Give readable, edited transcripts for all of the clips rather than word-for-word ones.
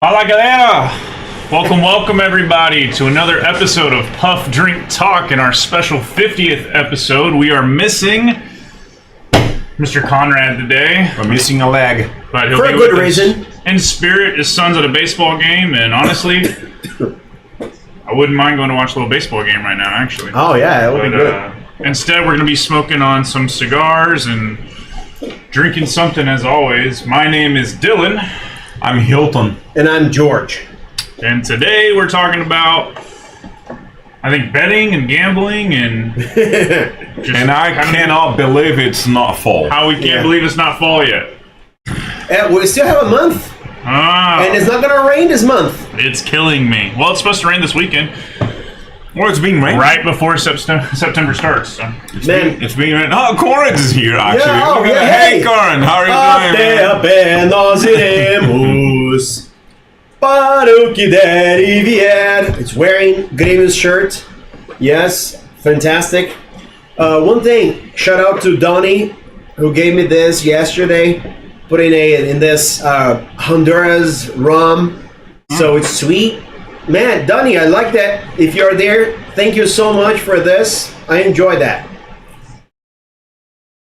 Fala galera! Welcome everybody to another episode of Puff Drink Talk. In our special 50th episode, we are missing Mr. Konrad today. I'm missing a leg. But he'll For be a good with us reason. in spirit. His son's at a baseball game, and honestly, I wouldn't mind going to watch a little baseball game right now, actually. Oh yeah, that would be good. Instead, we're going to be smoking on some cigars and drinking something as always. My name is Dylan. I'm Hilton. And I'm George. And today we're talking about, I think, betting and gambling and just And I cannot believe it's not fall. how we can't believe it's not fall yet. We still have a month, and it's not gonna rain this month. It's killing me. Well, it's supposed to rain this weekend, Well, it's being rained. right before September starts. So. Man, It's being rained. Oh, Konrad is here, actually. Yeah, Look at that. hey. Hey, Konrad. How are you doing, man? até nós iremos para o que der e vier. It's wearing Grêmio's shirt. Yes, fantastic. One thing, shout out to Donnie, who gave me this yesterday. Putting in this Honduras rum, so it's sweet. Man, Donnie, I like that. If you're there, thank you so much for this. I enjoy that.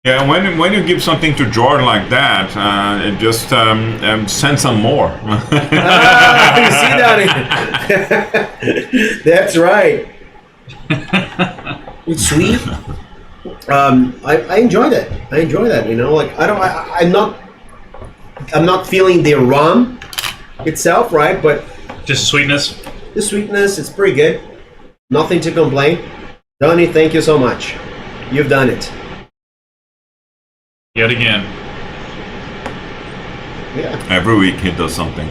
Yeah, when you give something to Jordan like that, it just send some more. You see, Donnie? That's right. It's sweet. I enjoy that. I enjoy that. You know, like I'm not feeling the rum itself, right? But Just sweetness. the sweetness, it's pretty good. Nothing to complain. Donnie, thank you so much. You've done it. Yet again. Yeah. Every week he does something.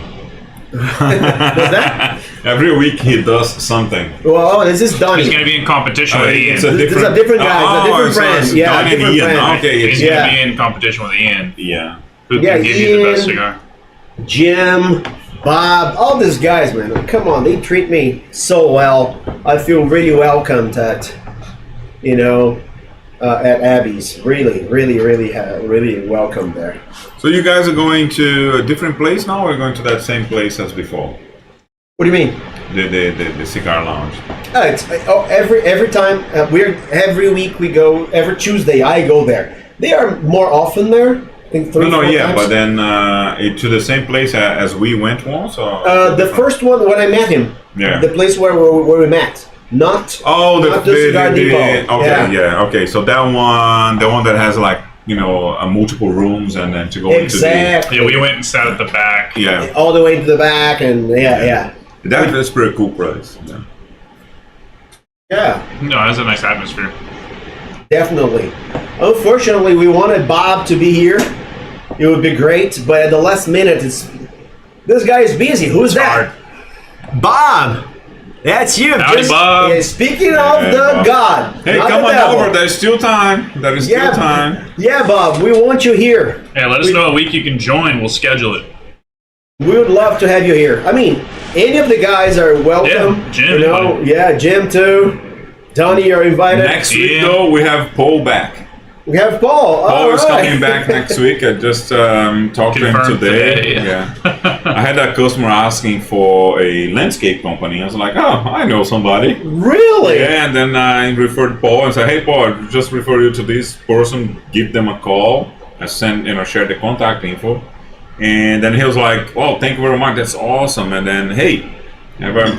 What's that? Every week he does something. Well, this is Donnie. He's going to be in competition with Ian. It's a This is a different guy. It's a different friend. it's Yeah, Don and different Ian. friend. Okay, He's it's, going to Yeah. be in competition with Ian. yeah. Who Yeah, can give you the best Ian. cigar? Jim, Bob, all these guys, man. Come on, they treat me so well. I feel really welcomed at Abby's. Really welcome there. So you guys are going to a different place now, or are you going to that same place as before? What do you mean? The cigar lounge. Every time every week we go. Every Tuesday I go there. They are more often there. I think three, No, four yeah, times. but then to the same place as we went once, or The first one when I met him. Yeah. The place where we met. Not. Oh, not the cigar depot. okay, yeah, okay. So that one, the one that has like multiple rooms, and then to go Exactly. Yeah, we went and sat at the back. into the All the way to the back, and yeah. that's pretty cool price. Yeah. Yeah, No, it has a nice atmosphere. definitely. Unfortunately, we wanted Bob to be here. It would be great, but at the last minute, this guy is busy. Who's that? Bob. That's you. Howdy, Bob. Yeah, speaking of Hey, the Bob. God. Hey, not come the on devil. over. There's still time. There is still time. Yeah, Bob. We want you here. Hey, let us know a week you can join. We'll schedule it. We would love to have you here. I mean, any of the guys are welcome. Yeah, Jim, Jim too. Donnie, you're invited. Next week, Yeah. though, we have Paul back. We have Paul. Paul All is right. coming back next week. I just talked to him Confirmed today. today, Yeah. I had a customer asking for a landscape company. I was like, oh, I know somebody. Really? Yeah, and then I referred Paul and said, hey, Paul, I just refer you to this person. Give them a call. I shared the contact info. And then he was like, well, thank you very much. That's awesome. And then, hey, have a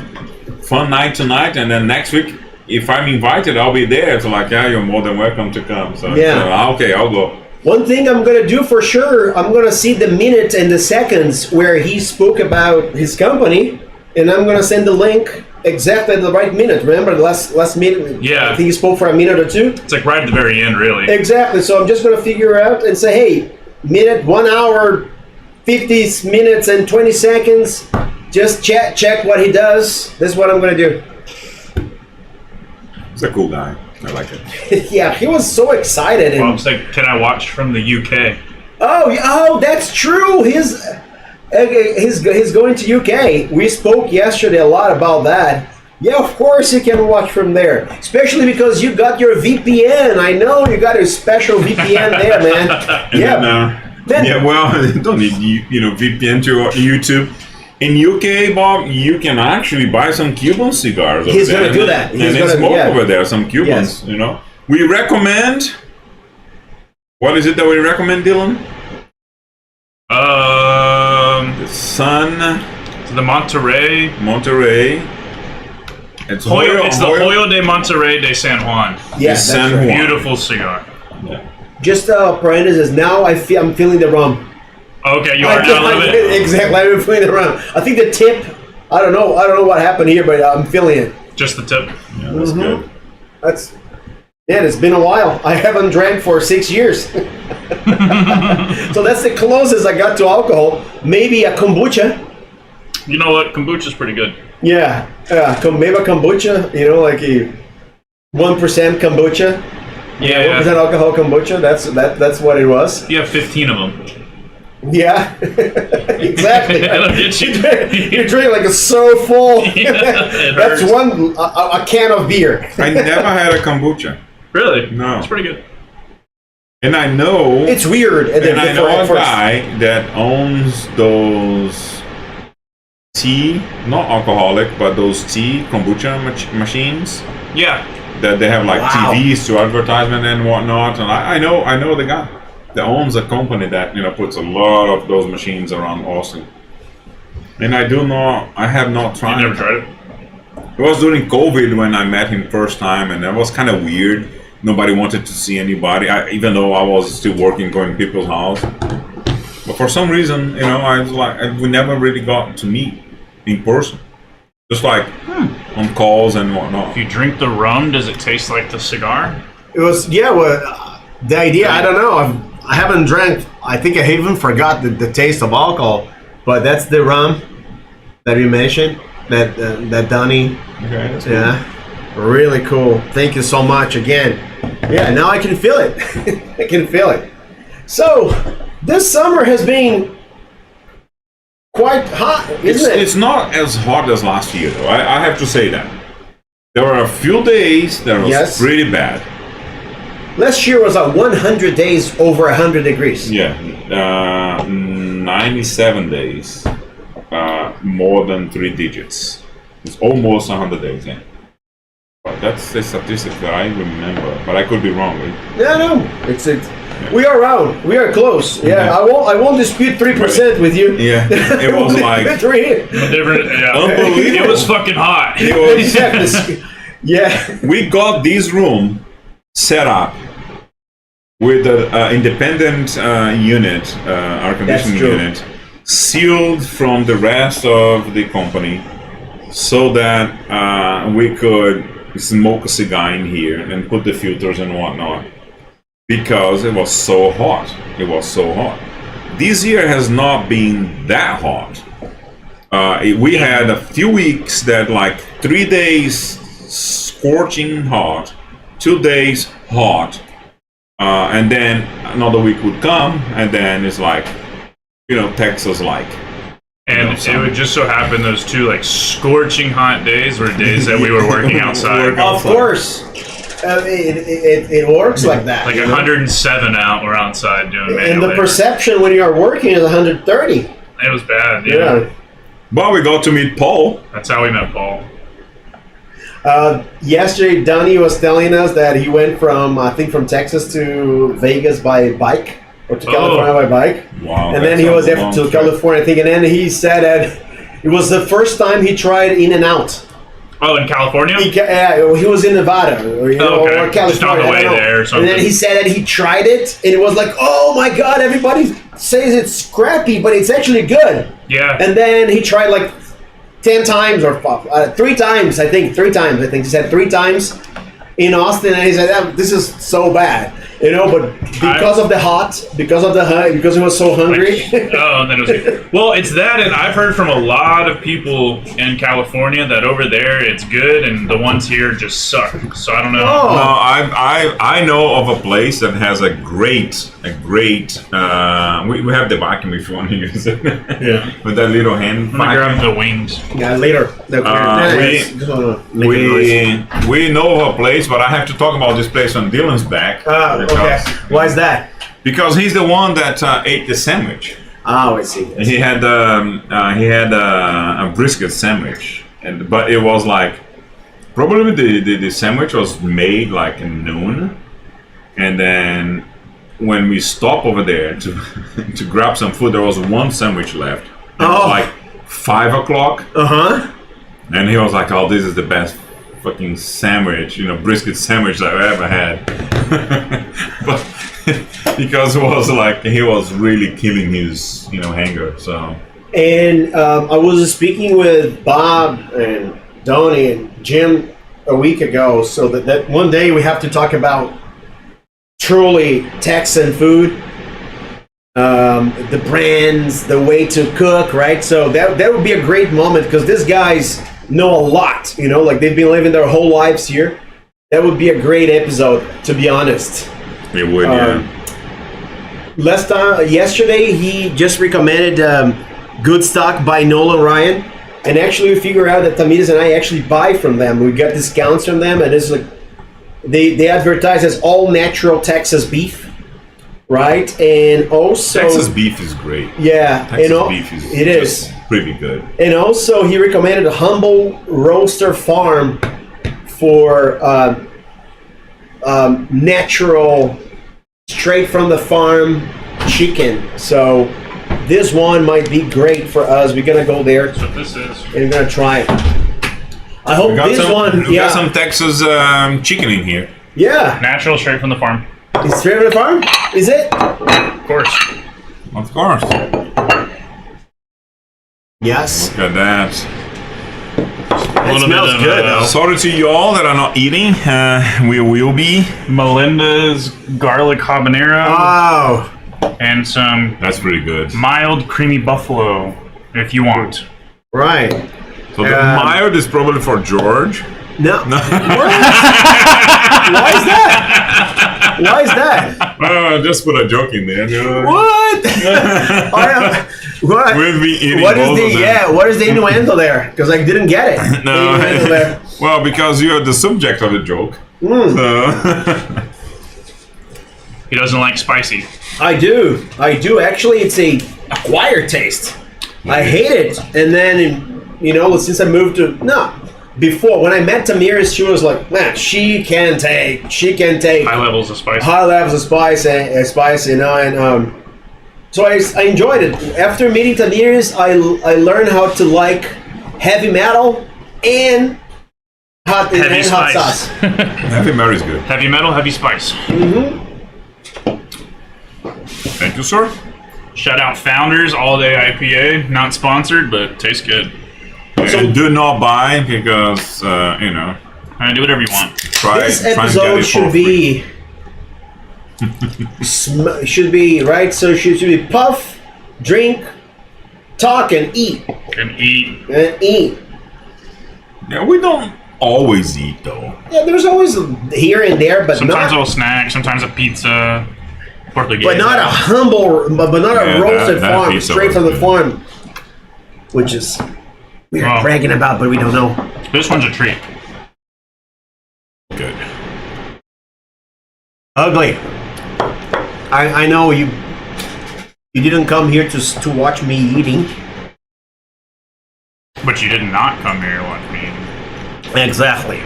fun night tonight. And then next week, if I'm invited, I'll be there. So like, yeah, you're more than welcome to come. So, okay, I'll go. One thing I'm going to do for sure, I'm going to see the minutes and the seconds where he spoke about his company, and I'm going to send the link exactly at the right minute. Remember the last minute? Yeah. I think he spoke for a minute or two. It's like right at the very end, really. Exactly. So I'm just going to figure out and say, hey, 1 hour, 50 minutes and 20 seconds. Just check what he does. This is what I'm going to do. He's a cool guy. I like it. Yeah, he was so excited. And, Bob's like, can I watch from the UK? oh, that's true. He's going to UK. We spoke yesterday a lot about that. Yeah, of course you can watch from there, especially because you got your VPN. I know you got a special VPN there, man. And Yeah. then, yeah, well, you don't need VPN to YouTube. In UK, Bob, you can actually buy some Cuban cigars. He's over going to there. do that. And He's they going to smoke yeah. over there, some Cubans, Yes. you know. We recommend... What is it that we recommend, Dylan? The Sun... The Monterey. It's the Hoyo de Monterey de San Juan. Yeah, that's San right. Juan. Beautiful cigar. Yeah. Just parenthesis. Now I'm feeling the rum. Okay, you are now a little bit. Exactly. I'm feeling the rum. I think the tip. I don't know what happened here, but I'm feeling it. Just the tip. Yeah, that's good. That's. Yeah, it's been a while. I haven't drank for 6 years. So that's the closest I got to alcohol. Maybe a kombucha. You know what? Kombucha's pretty good. Yeah, maybe a kombucha. You know, like a 1% kombucha. Yeah. 1% alcohol kombucha. That's what it was. You have 15 of them. Yeah, exactly. It'll get you. You drink like it's so full. Yeah, it That's hurts. a can of beer. I never had a kombucha. Really? No. It's pretty good. And I know... It's weird. And I know a guy that owns those tea, not alcoholic, but those tea kombucha machines Yeah. that they have like Wow. TVs to advertisement and whatnot. And I know the guy that owns a company that puts a lot of those machines around Austin. And I have not You tried. never tried it? It was during COVID when I met him first time, and that was kind of weird. Nobody wanted to see anybody, even though I was still working, going to people's house. But for some reason, I was like, we never really got to meet in person. Just like on calls and whatnot. If you drink the rum, does it taste like the cigar? It was the idea. I don't know. I haven't drank. I think I even forgot the taste of alcohol. But that's the rum that you mentioned. That Donnie. Okay, that's Yeah. Really cool. Thank you so much again. Yeah, now I can feel it. I can feel it. So, this summer has been quite hot, isn't it? It's not as hot as last year, though. I have to say that. There were a few days that was pretty bad. Last year was 100 days over 100 degrees. Yeah, 97 days, more than 3 digits. It's almost 100 days, yeah. But that's the statistic that I remember, but I could be wrong. Right? Yeah, no, it's we are around, we are close. Yeah, I won't dispute 3% with you. Yeah, it was like Unbelievable. It was fucking hot. it was. Yeah. We got this room set up with an independent unit, air conditioning unit, sealed from the rest of the company, so that we could smoke a cigar in here and put the filters and whatnot, because it was so hot. It was so hot. This year has not been that hot. We had a few weeks that, like, 3 days scorching hot, 2 days hot, and then another week would come, and then it's like, Texas like. And it would just so happen those 2 like scorching hot days were days that we were working outside. Of course. It works like that. Like 107 out, we're outside doing manual And the labor. perception when you are working is 130. It was bad, Yeah. But we got to meet Paul. That's how we met Paul. Yesterday, Donnie was telling us that he went from Texas to Vegas by bike, or to California by bike. Wow. And then he was there to California, I think. And then he said that it was the first time he tried In-N-Out. Oh, in California? He was in Nevada, or California. Just on the way there or something. And then he said that he tried it, and it was like, oh my god, everybody says it's scrappy, but it's actually good. Yeah. And then he tried like 10 times or 3 times, I think. 3 times, I think. He said 3 times in Austin, and he said, this is so bad. But because of the hot, because he was so hungry. And then it was well, it's that, and I've heard from a lot of people in California that over there it's good, and the ones here just suck. So I don't know. Oh. No, I know of a place that has a great. We have the vacuum if you want to use it. Yeah. With that little hand. I'm gonna grab the wings. Yeah, later. We know of a place, but I have to talk about this place on Dylan's back. Okay. Why is that? Because he's the one that ate the sandwich. Oh, I see. He had a brisket sandwich, but it was like probably the sandwich was made like in noon, and then when we stopped over there to to grab some food, there was one sandwich left. It was like 5 o'clock. And he was like, "Oh, this is the best fucking sandwich, brisket sandwich I've ever had." But because it was like he was really killing his, hanger. So. And I was speaking with Bob and Donnie and Jim a week ago, so that one day we have to talk about truly Texan food, the brands, the way to cook, right? So that would be a great moment because these guys know a lot, like they've been living their whole lives here. That would be a great episode, to be honest. It would, yeah. Yesterday, he just recommended Good Stock by Nolan Ryan, and actually we figure out that Tamires and I actually buy from them. We get discounts from them, and it's like they advertise as all natural Texas beef, right? And also Texas beef is great. Yeah, Texas beef is pretty good. And also he recommended a Humble Roaster Farm for natural, straight from the farm chicken. So this one might be great for us. We're gonna go there. That's what this is. And we're gonna try it. I hope this one. We got some Texas chicken in here. Yeah. Natural, straight from the farm. It's straight from the farm? Is it? Of course. Of course. Yes. Look at that. It smells good though. Sorry to you all that are not eating. We will be. Melinda's garlic habanero. Oh. And some That's pretty good. mild creamy buffalo, if you want. Right. So the mild is probably for George. No. What? Why is that? Why is that? Just put a joke in there. What? What? We'll be eating What is both of them. what is the innuendo there? Because I didn't get it. No. The innuendo there. Well, because you're the subject of the joke. So. He doesn't like spicy. I do. Actually, it's a acquired taste. I hate it. And then, since I moved to... No. Before, when I met Tamires, she was like, man, she can take High levels of spice. high levels of spice, and so I enjoyed it. After meeting Tamires, I learned how to like heavy metal and hot spice. sauce. Heavy metal is good. Heavy metal, heavy spice. Thank you, sir. Shout out Founders All Day IPA. Not sponsored, but tastes good. So do not buy because Do whatever you want. This try and get episode it for free. should be right. So should be puff, drink, talk, and eat. And eat. And eat. Yeah, we don't always eat though. Yeah, there's always here and there, but Sometimes a not. little snack. Sometimes a pizza. Portuguese. But not a humble, but not a roasted that farm, pizza straight was from the good. farm, which is we're Well, bragging about, but we don't know. This one's a treat. Good. Ugly. I know you didn't come here to watch me eating. But you did not come here to watch me. Exactly.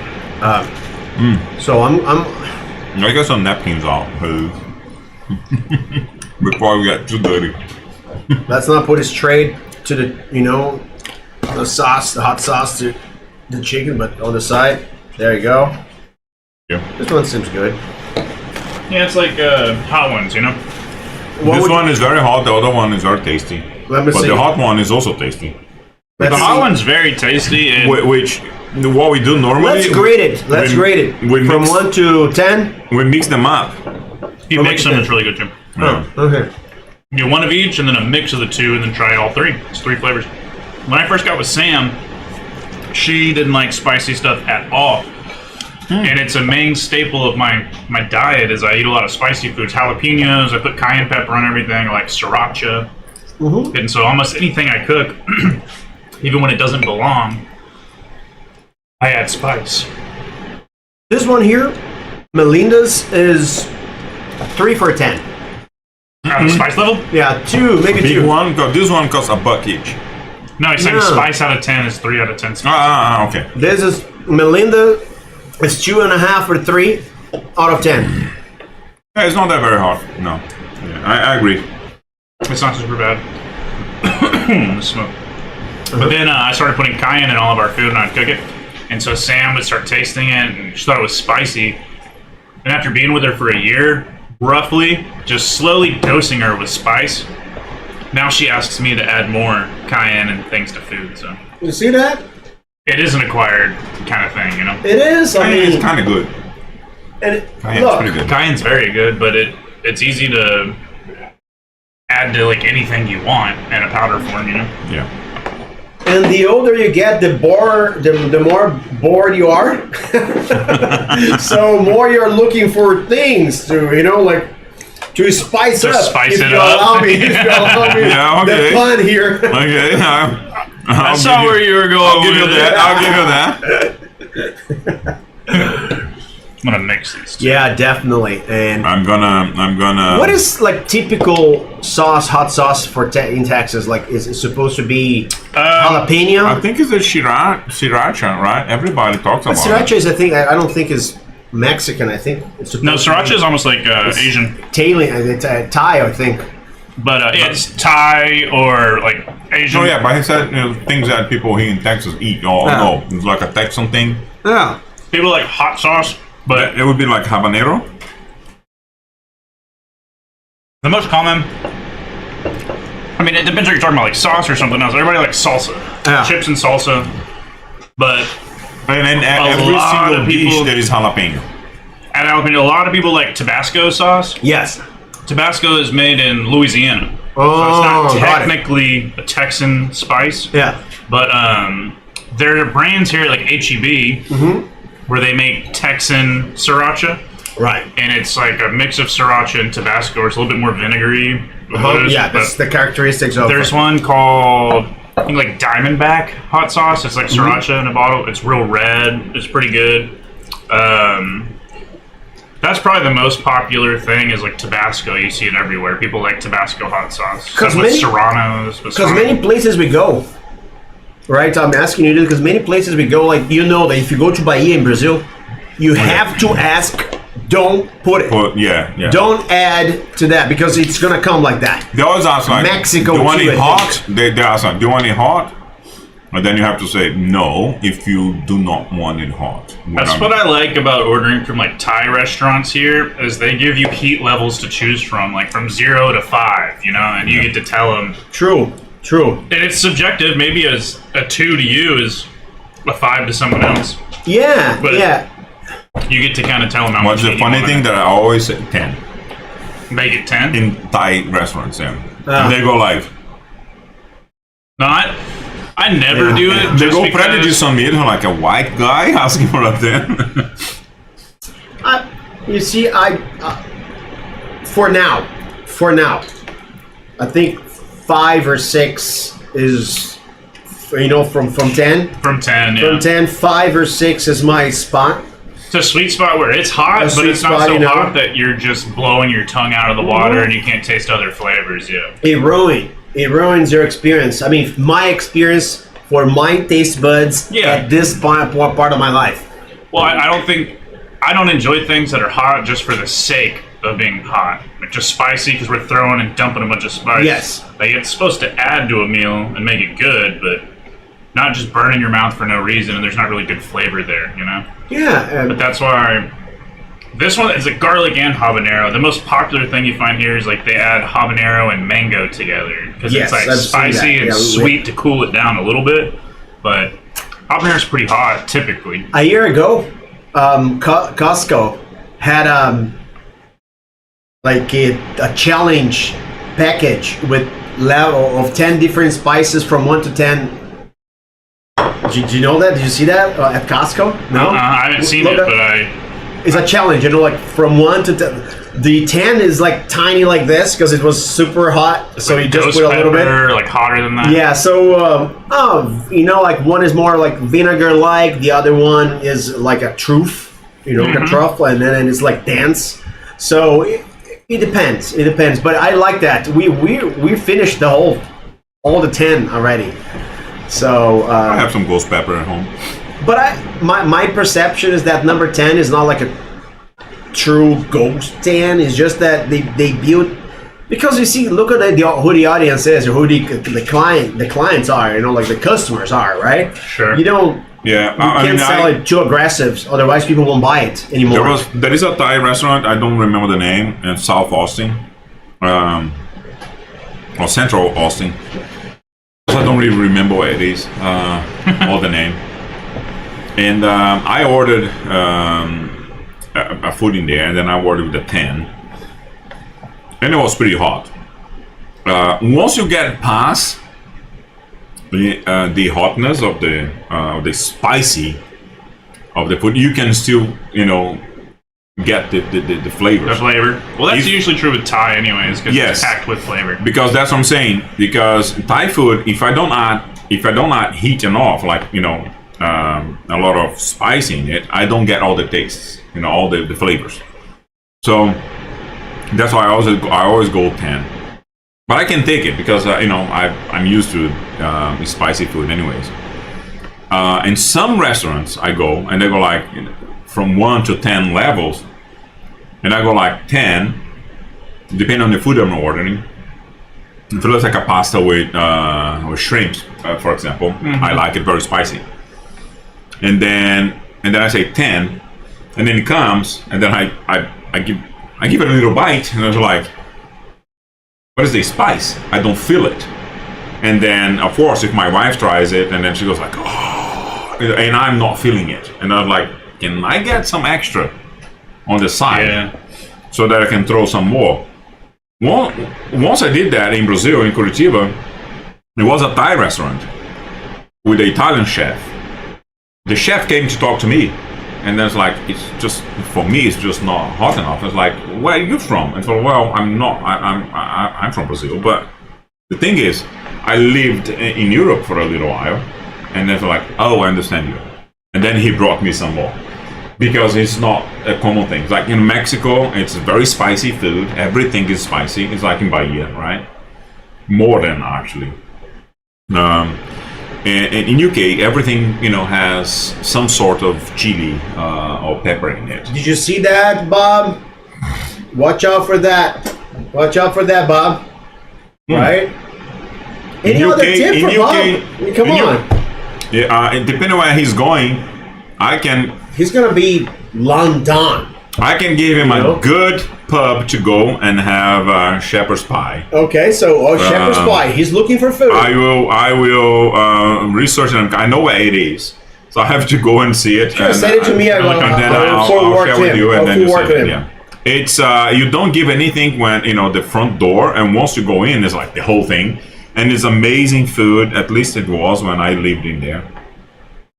So I'm I got some napkins off before we got too dirty. let's not put it straight to the the sauce, the hot sauce to the chicken, but on the side. There you go. Yeah. This one seems good. Yeah, it's like hot ones, This one is very hot. The other one is very tasty. Let me But see. the hot one is also tasty. The Let's hot see. one's very tasty. And What we do normally? Let's grade it. Let's grade it we from mix- 1 to 10. We mix them up. you mix them, it's really good too. Yeah. Okay. You do one of each, and then a mix of the two, and then try all three. It's 3 flavors. When I first got with Sam, she didn't like spicy stuff at all. And it's a main staple of my diet is I eat a lot of spicy foods. Jalapenos, I put cayenne pepper on everything, I like sriracha. And so almost anything I cook, even when it doesn't belong, I add spice. This one here, Melinda's, is 3 for 10. The spice level? Yeah, 2, maybe Big 2. one, because this one costs $1 each. No, he's saying No. spice out of 10 is 3 out of 10 spice. Okay. This is Melinda. It's 2.5 or 3 out of 10. Yeah, it's not that very hard. No. Yeah, I agree. It's not super bad. The smoke. But then I started putting cayenne in all of our food and I'd cook it. And so Sam would start tasting it and she thought it was spicy. And after being with her for a year, roughly, just slowly dosing her with spice, now she asks me to add more cayenne and things to food. So You see that? it is an acquired kind of thing, you know? It is. I mean, It's kind of good. and Cayenne's look, pretty good. Cayenne's very good, but it's easy to add to like anything you want in a powder form, you know? Yeah. and the older you get, the more bored you are. So more you're looking for things to, like, to spice To up. spice if it you up. Allow me, if you allow me Yeah, okay. the fun here. Okay. I saw where you were going. I'll give you with that. it. I'll give you that. I'm gonna mix these two. Yeah, definitely. And I'm gonna. what is like typical sauce, hot sauce for in Texas? Like, is it supposed to be jalapeno? I think it's a sriracha, right? Everybody talks about Sriracha it. is, I don't think is Mexican. I think it's supposed No, to sriracha be is almost like Asian, Thai, I think. but it's Thai or like Asian. Oh yeah, but he said things that people here in Texas eat. Oh no, it's like a Texan thing. Yeah. People like hot sauce, but It would be like habanero. the most common. I mean, it depends what you're talking about, like sauce or something else. Everybody likes salsa, Yeah. chips and salsa, but And then A every lot single of people- dish there is jalapeno. and a lot of people like Tabasco sauce. Yes. Tabasco is made in Louisiana, Oh, so it's not got it. technically a Texan spice. Yeah. But there are brands here like HEB where they make Texan sriracha, Right. and it's like a mix of sriracha and Tabasco. It's a little bit more vinegary. Yeah, that's the characteristics of There's it. one called I think like Diamondback hot sauce. It's like sriracha in a bottle. It's real red. It's pretty good. That's probably the most popular thing is like Tabasco. You see it everywhere. People like Tabasco hot sauce. Because Same with Serranos. Because many places we go, right? I'm asking you this because many places we go, like, that if you go to Bahia in Brazil, you have to ask, don't put it. But yeah. Don't add to that because it's going to come like that. They always ask like, Mexico do you want too, it I hot? They ask like, do you want it hot? And then you have to say no if you do not want it hot. That's what I like about ordering from like Thai restaurants here is they give you heat levels to choose from, like from 0 to 5, and you get to tell them. True. And it's subjective. Maybe as a 2 to you is a 5 to someone else. Yeah, But- yeah. You get to kind of tell them how What's much the heat funny you thing want. that I always say 10 Make it 10. in Thai restaurants, yeah. Ah. They go like, No, I never do it. they Just go because prejudice on me, like a white guy asking for a 10. You see, for now, I think 5 or 6 is, from 10. From 10, yeah. From 10, 5 or 6 is my spot. It's a sweet spot where it's hot, A but sweet it's not spot, so you know. hot that you're just blowing your tongue out of the water and you can't taste other flavors. Yeah. It ruins your experience. I mean, my experience for my taste buds Yeah. at this part of my life. Well, I don't enjoy things that are hot just for the sake of being hot. Like just spicy because we're throwing and dumping a bunch of spice. Yes. Like it's supposed to add to a meal and make it good, but not just burning your mouth for no reason and there's not really good flavor there, Yeah. But that's why this one is a garlic and habanero. The most popular thing you find here is like they add habanero and mango together because Yes, it's like I've seen spicy that. and Yeah, sweet to cool it down a little bit. But habanero's pretty hot typically. A year ago, Costco had like a challenge package with level of 10 different spices from 1 to 10. Did you know that? Did you see that at Costco? No, I haven't seen Look it, up- but It's a challenge, like from 1 to 10. The 10 is like tiny like this because it was super hot, so you just ghost put a little bit. pepper, like hotter than that. Yeah, so like one is more like vinegar-like, the other one is like a truffle, like a truffle, and then it's like dense. So It depends. It depends. But I like that. We finished all the 10 already. So I have some ghost pepper at home. but my perception is that number 10 is not like a true ghost 10. It's just that they build, because you see, look at who the audience is, or who the clients are. Like the customers are, right? Sure. You don't. Yeah, You can't sell it too aggressive, otherwise people won't buy it anymore. There is a Thai restaurant, I don't remember the name, in South Austin, or Central Austin. I don't really remember where it is, or the name. And I ordered a food in there, and then I ordered the 10, and it was pretty hot. Once you get past the hotness of the spicy of the food, you can still get the flavors. The flavor. Well, that's usually true with Thai, anyways, because it's packed with flavor. Because that's what I'm saying. Because Thai food, if I don't add heat enough, like a lot of spice in it, I don't get all the tastes, all the flavors. So that's why I always go 10. But I can take it because I'm used to spicy food anyways. In some restaurants I go and they go like from 1 to 10 levels, and I go like 10, depending on the food I'm ordering. If it looks like a pasta with shrimps, for example, I like it very spicy. And then I say 10, and then it comes, and then I give it a little bite, and I was like, what is the spice? I don't feel it. And then, of course, if my wife tries it, and then she goes like, oh, and I'm not feeling it. And I'm like, can I get some extra on the side so that I can throw some more? Once I did that in Brazil, in Curitiba, it was a Thai restaurant with an Italian chef. The chef came to talk to me. And then it's like, it's just, for me, it's just not hot enough. It's like, where are you from? And so, well, I'm not, I'm from Brazil. But the thing is, I lived in Europe for a little while. And then it's like, oh, I understand you. And then he brought me some more. Because it's not a common thing. Like in Mexico, it's very spicy food. Everything is spicy. It's like in Bahia, right? More than actually. And in UK, everything has some sort of chili or pepper in it. Did you see that, Bob? Watch out for that. Watch out for that, Bob. Right? Any other tip for Bob? Come on. Yeah, depending on where he's going, He's gonna be London. I can give him a good pub to go and have shepherd's pie. Okay, so shepherd's pie. He's looking for food. I will research it. I know where it is, so I have to go and see it. Sure, send it to me. I'll share with you, and then you see it. Yeah. It's you don't give anything when the front door, and once you go in, it's like the whole thing, and it's amazing food. At least it was when I lived in there.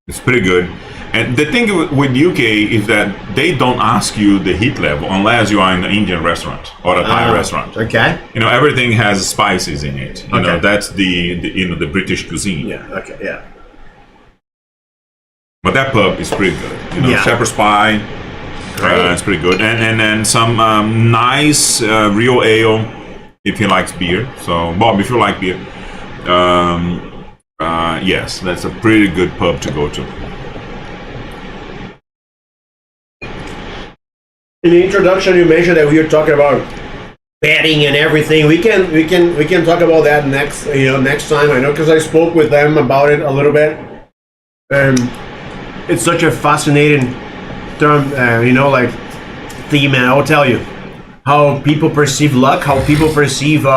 It's pretty good. And the thing with UK is that they don't ask you the heat level unless you are in an Indian restaurant or a Thai restaurant. Okay. Everything has spices in it. That's the British cuisine. Yeah. Okay. Yeah. But that pub is pretty good. Shepherd's pie. It's pretty good, and then some nice real ale if he likes beer. So Bob, if you like beer, yes, that's a pretty good pub to go to. In the introduction, you mentioned that we were talking about betting and everything. We can talk about that next time. I know because I spoke with them about it a little bit, and it's such a fascinating term, theme. And I'll tell you how people perceive luck, how people perceive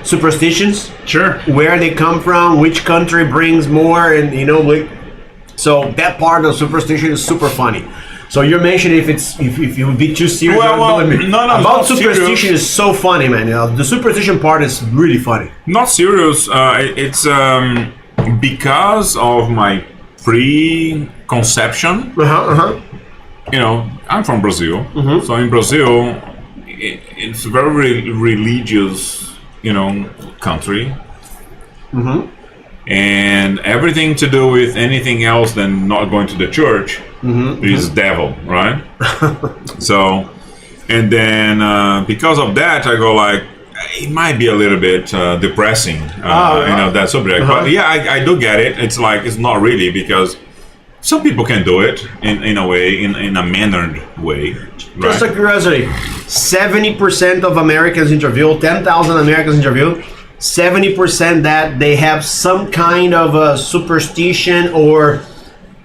superstitions. Sure. Where they come from, which country brings more, and so that part of superstition is super funny. So you're mentioning if you would be too serious. No, about superstition is so funny, man. The superstition part is really funny. Not serious. It's because of my preconception. I'm from Brazil, so in Brazil, it's a very religious, country. And everything to do with anything else than not going to the church is devil, right? So And then because of that, I go like, it might be a little bit depressing, that subject. But yeah, I do get it. It's like, it's not really, because some people can do it in a way, in a mannered way. Just a curiosity, 70% of Americans interviewed, 10,000 Americans interviewed, 70% that they have some kind of a superstition or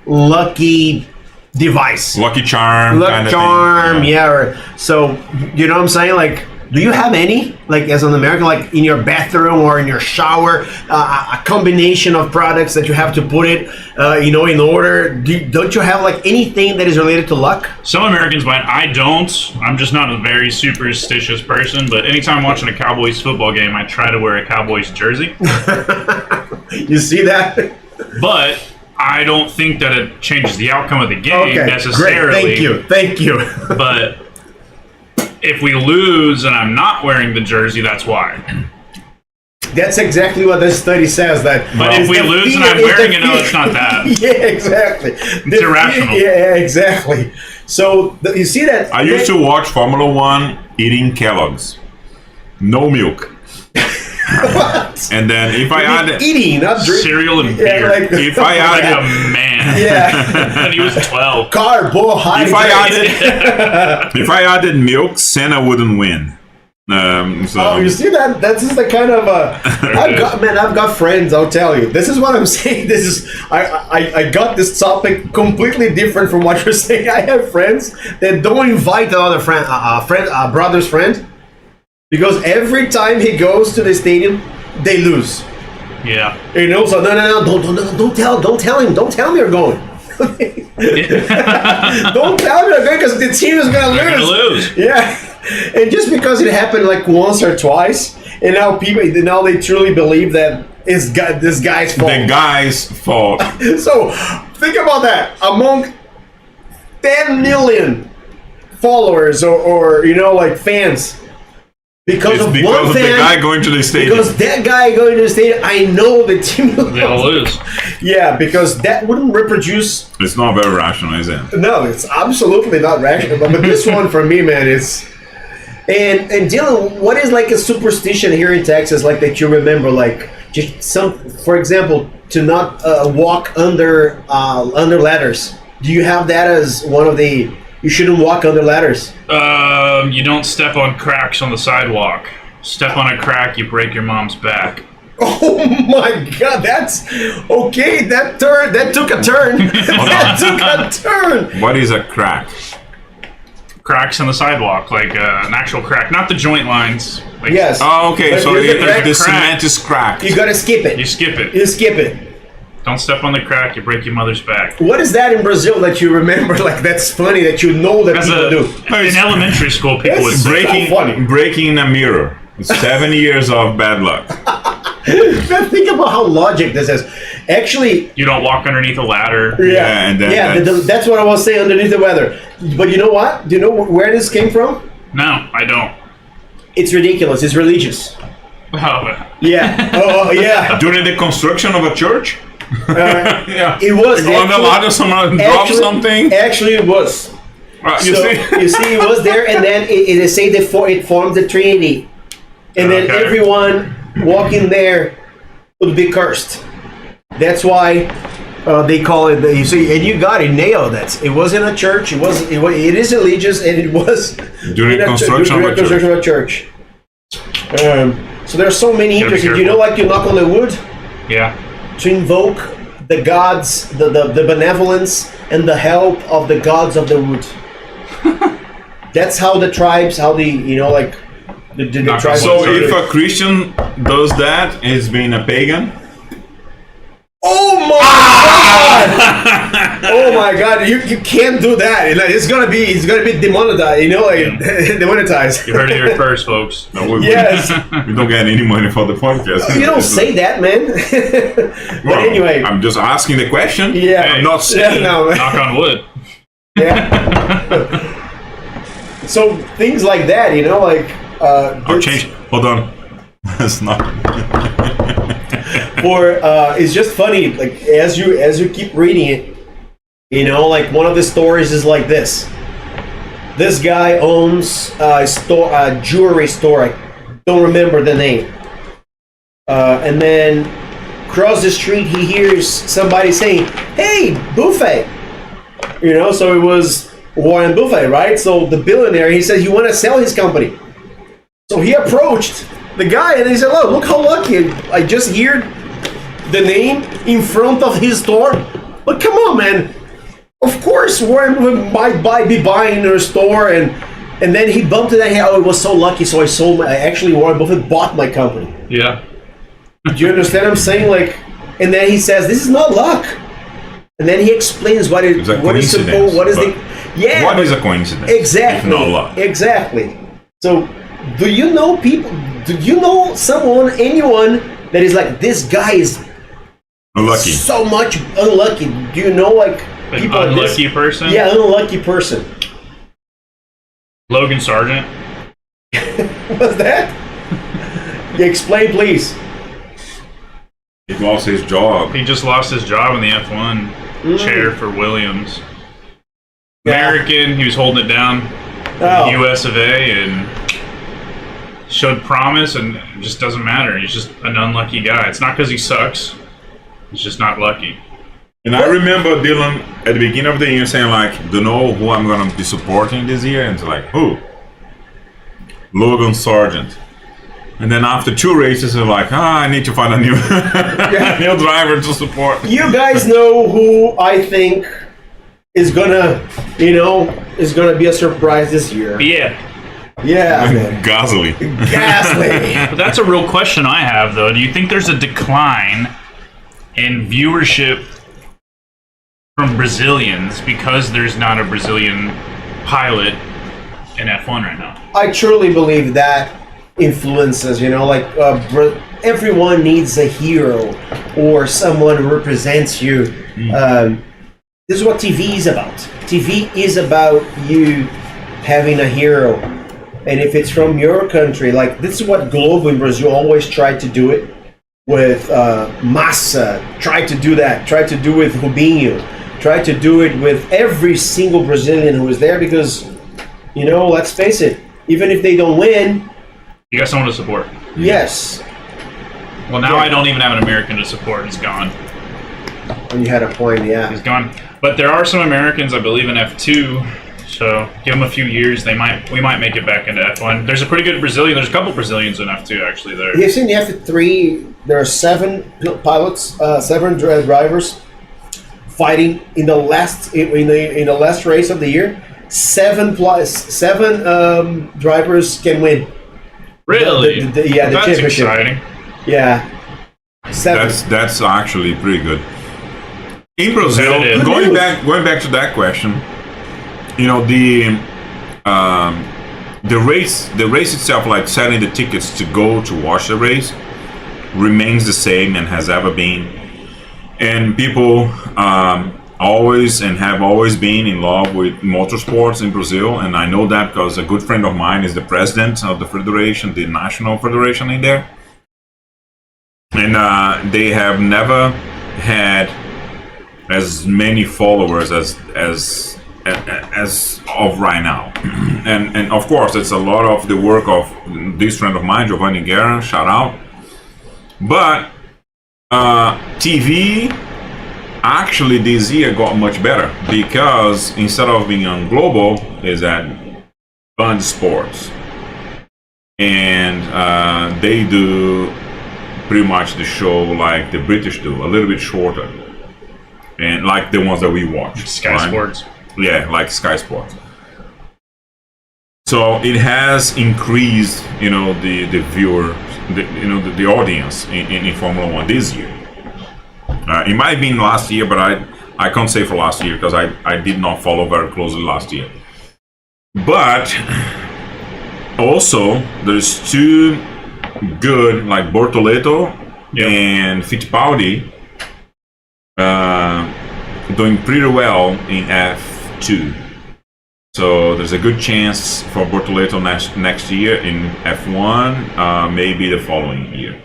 lucky device. Lucky charm. Lucky kind of charm, thing. yeah. So, you know what I'm saying? Like, do you have any, like, as an American, like in your bathroom or in your shower, a combination of products that you have to put it, in order? Don't you have like anything that is related to luck? Some Americans might. I don't. I'm just not a very superstitious person. But anytime I'm watching a Cowboys football game, I try to wear a Cowboys jersey. You see that? But I don't think that it changes the outcome of the game necessarily. Great. Thank you. But if we lose and I'm not wearing the jersey, that's why. That's exactly what this study says. That, but if we lose and I'm wearing it, no, it's not that. Yeah, exactly. It's irrational. Yeah, exactly. So you see that? I used to watch Formula One eating Kellogg's, no milk. What? And then if I added eating, not drinking. Cereal and beer. if I Like added a man. Yeah. And he was 12. Carbohydrates. if I added milk, Senna wouldn't win. Oh, you see that? That's just the kind of I've got friends. I'll tell you. This is what I'm saying. This is I got this topic completely different from what you're saying. I have friends that don't invite another friend, brother's friend, because every time he goes to the stadium, they lose. Yeah. So no, don't tell him. Don't tell me you're going. Don't tell me you're going, because the team is gonna lose. Yeah. And just because it happened like once or twice, and now they truly believe that it's this guy's fault. The guy's fault. So think about that. Among 10 million followers or like fans, because of the guy going to the stadium. Because that guy going to the stadium, I know the team will They'll lose. Yeah, because that wouldn't reproduce. It's not very rational, is it? No, it's absolutely not rational. But this one for me, man, is. And Dylan, what is like a superstition here in Texas, like that you remember, like just for example, to not walk under ladders? Do you have that as one of the? You shouldn't walk under ladders. You don't step on cracks on the sidewalk. Step on a crack, you break your mom's back. Oh my God, that's okay. That took a turn. That took a turn. What is a crack? Cracks on the sidewalk, like an actual crack, not the joint lines. Like, Yes. Oh, okay. But So there's a the crack. cement is cracked. You gotta skip it. You skip it. You skip it. Don't step on the crack, you break your mother's back. What is that in Brazil that you remember? Like that's funny that you know that people do. In elementary school, people would It's say, breaking a mirror. 7 years of bad luck. Now think about how logic this is. Actually, you don't walk underneath a ladder. Yeah, and then that's what I was saying, underneath the weather. But you know what? Do you know where this came from? No, I don't. It's ridiculous. It's religious. Oh, Yeah. Oh, yeah. During the construction of a church? Yeah. It was. You go on the ladder, someone drop something? Actually, it was. You So, see? you see, it was there, and then it say it formed the Trinity. And then Okay. everyone walking there would be cursed. That's why they call it. You see, and you got it nailed. It wasn't a church. It is religious, and it was During construction of a church. So there are so many Gotta be interesting. You careful. know, like you knock on the wood yeah. to invoke the gods, the benevolence and the help of the gods of the wood. That's how the tribes, the tribes. So if a Christian does that, he's being a pagan? Oh my God! Oh my God! You can't do that. It's gonna be demonetized. Demonetized. You heard it here first, folks. No, we Yes. we don't get any money for the podcast. You don't say that, man. But Well, anyway, I'm just asking the question. Yeah. I'm not saying. no, man. Knock on wood. Yeah. So things like that, I'll change. Hold on. That's not. It's just funny. Like as you keep reading it, one of the stories is like this. This guy owns a store, a jewelry store. I don't remember the name. And then across the street, he hears somebody saying, "Hey, Buffett." You know, so it was Warren Buffett, right? So the billionaire, he says, "You want to sell his company?" So he approached the guy and he said, look how lucky. I just heard the name in front of his store. But come on, man. Of course, Warren might be buying her store, and then he bumped it and he, it was so lucky, so I sold actually Warren Buffett bought my company. Yeah. Do you understand what I'm saying? Like, and then he says, "This is not luck." And then he explains what is the What is a coincidence? Exactly. If not luck. Exactly. So, do you know people? Do you know anyone that is like, this guy is Unlucky. so much unlucky? Do you know like An people like unlucky this? person? Yeah, an unlucky person. Logan Sargent. What's that? Explain, please. He lost his job. He just lost his job in the F1 chair for Williams. Yeah. American, he was holding it down. Oh. US of A, and showed promise, and it just doesn't matter. He's just an unlucky guy. It's not because he sucks. He's just not lucky. And I remember Dylan at the beginning of the year saying like, "Do know who I'm gonna be supporting this year?" And it's like, who? Logan Sargent. And then after 2 races, they're like, I need to find a new new driver to support. You guys know who I think is gonna be a surprise this year. Yeah. Yeah, man. Gasly. Gasly. But that's a real question I have, though. Do you think there's a decline in viewership from Brazilians because there's not a Brazilian pilot in F1 right now? I truly believe that influences, like everyone needs a hero or someone who represents you. This is what TV is about. TV is about you having a hero. And if it's from your country, like this is what Globo in Brazil always tried to do it with Massa, tried to do that, tried to do it with Rubinho, tried to do it with every single Brazilian who was there because, let's face it, even if they don't win, you got someone to support. Yes. Well, now I don't even have an American to support. He's gone. And you had a point, yeah. He's gone. But there are some Americans, I believe, in F2. So give them a few years. We might make it back into F1. There's a pretty good Brazilian. There's a couple Brazilians in F2 actually. There. You've seen the F3. There are 7 pilots, 7 drivers fighting in the last race of the year. 7 drivers can win. Really? The That's championship. exciting. Yeah. 7. That's actually pretty good. In Brazil, Competitive. going back to that question, the race itself, like selling the tickets to go to watch the race, remains the same and has ever been. And people always and have always been in love with motorsports in Brazil, and I know that because a good friend of mine is the president of the federation, the national federation in there, and they have never had as many followers as of right now. And of course, it's a lot of the work of this friend of mine, Giovanni Guerra, shout out. But TV actually this year got much better because instead of being on Global, is at Band Sports, and they do pretty much the show like the British do, a little bit shorter, and like the ones that we watch. Sky right? Sports. Yeah, like Sky Sports. So it has increased, the viewer, the audience in Formula One this year. It might have been last year, but I can't say for last year because I did not follow very closely last year. But also, there's 2 good, like Bortoleto and Fittipaldi, doing pretty well in F2. So there's a good chance for Bortoleto next year in F1, maybe the following year.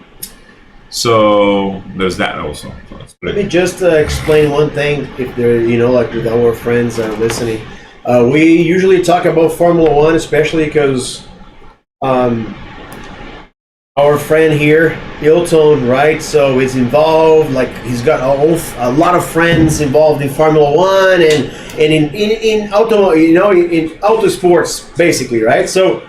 So there's that also. So Let me just explain one thing. If they're, like with our friends listening, We usually talk about Formula One, especially because our friend here, Hilton, right? So it's involved. Like he's got a lot of friends involved in Formula One and in auto, in auto sports, basically, right? So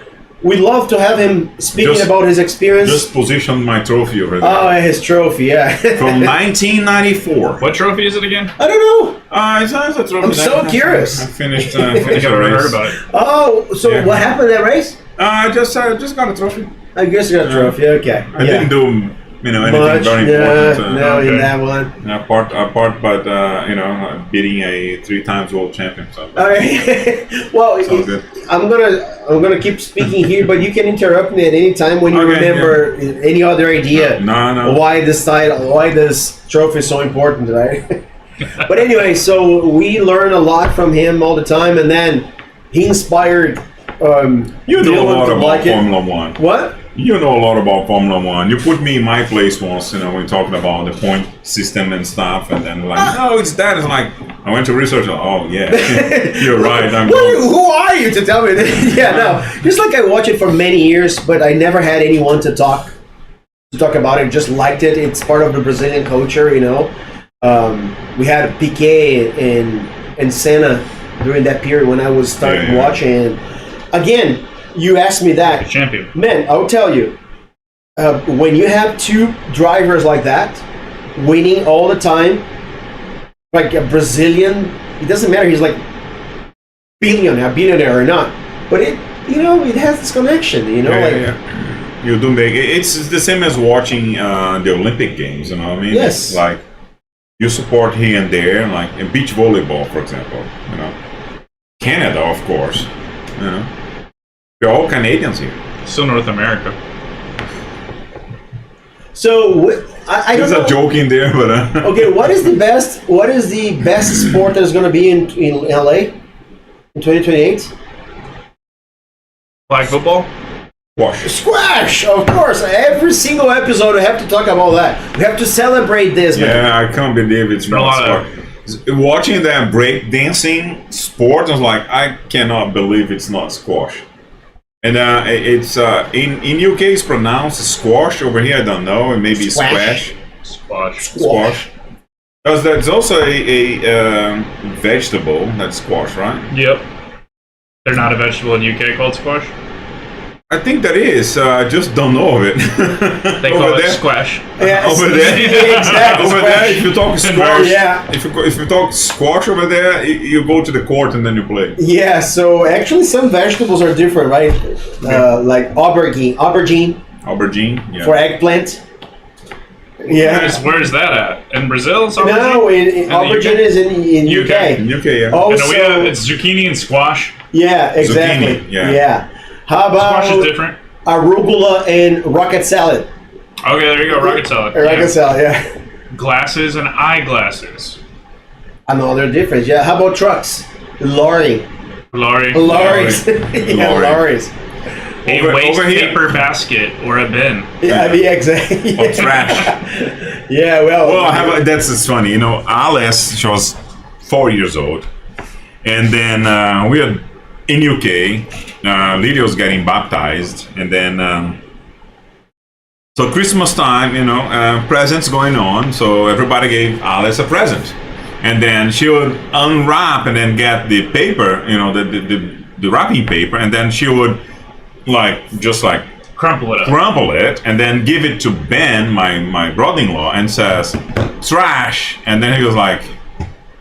we'd love to have him speaking about his experience. Just position my trophy over there. Oh, his trophy, yeah. From 1994. What trophy is it again? I don't know. It's a trophy. I'm so curious. I finished. I think I've never heard about it. Oh, so Yeah. what happened in that race? I just got a trophy. I guess you got a trophy. Okay. I didn't do anything much. very Yeah, important. no, in okay. that one. Apart, but beating a 3 times world champion. So All right. Well, sounds good. I'm gonna keep speaking here, but you can interrupt me at any time when you Okay, remember any other idea. No. Why this trophy is so important, right? But anyway, so we learn a lot from him all the time, and then he inspired. You know a Dylan lot to about like it. Formula One. What? You know a lot about Formula One. You put me in my place once, when talking about the point system and stuff, and then no, it's that. It's like I went to research. Oh yeah, you're right. Who are you to tell me that? Yeah, no. Just like I watched it for many years, but I never had anyone to talk about it. Just liked it. It's part of the Brazilian culture, We had Piquet and Senna during that period when I was starting watching. Again, you asked me that. Champion. Man, I'll tell you, when you have two drivers like that, winning all the time, like a Brazilian, it doesn't matter, he's like billionaire or not, but it has this connection, You do make it's the same as watching the Olympic Games, you know what I mean? Yes. It's like you support here and there, like in beach volleyball, for example, Canada, of course, We're all Canadians here. Still North America. So I don't There's know. a joke in there, but Okay, what is the best sport that's going to be in LA in 2028? Flag football? Wash. Squash, of course. Every single episode, we have to talk about that. We have to celebrate this, man. Yeah, I can't believe it's a lot not sport. Watching that break dancing sport, I was like, I cannot believe it's not squash. And it's in UK it's pronounced squash. Over here I don't know, and maybe Squash. squash. Because there's also a vegetable that's squash, right? Yep. They're not a vegetable in UK called squash? I think that is. I just don't know of it. They call it squash. Yeah, Over there, exactly. over there. If you talk squash, Yeah. If you talk squash over there, you go to the court and then you play. Yeah, so actually some vegetables are different, right? Like aubergine Yeah. for eggplant. Yeah. Where's that at? In Brazil? No, In the aubergine UK? is in UK. UK. In UK, yeah. Also, It's zucchini and squash. yeah, exactly. Zucchini, yeah. How about Squash is different. arugula and rocket salad? Okay, there you go. Rocket salad. Rocket salad, yeah. Glasses and eyeglasses. Another difference, yeah. How about trucks? Lorry. Lorries. Yeah, Lorry. lorries. A Over waste here. paper basket or a bin. Yeah, I mean, exactly. Or trash. Yeah, well. Well, that's just funny. Alice, she was 4 years old, and then we had in UK. Lydia was getting baptized, and then so Christmas time, presents going on. So everybody gave Alice a present, and then she would unwrap and then get the paper, the wrapping paper, and then she would just Crumple it up. crumple it and then give it to Ben, my brother-in-law, and says trash, and then he goes like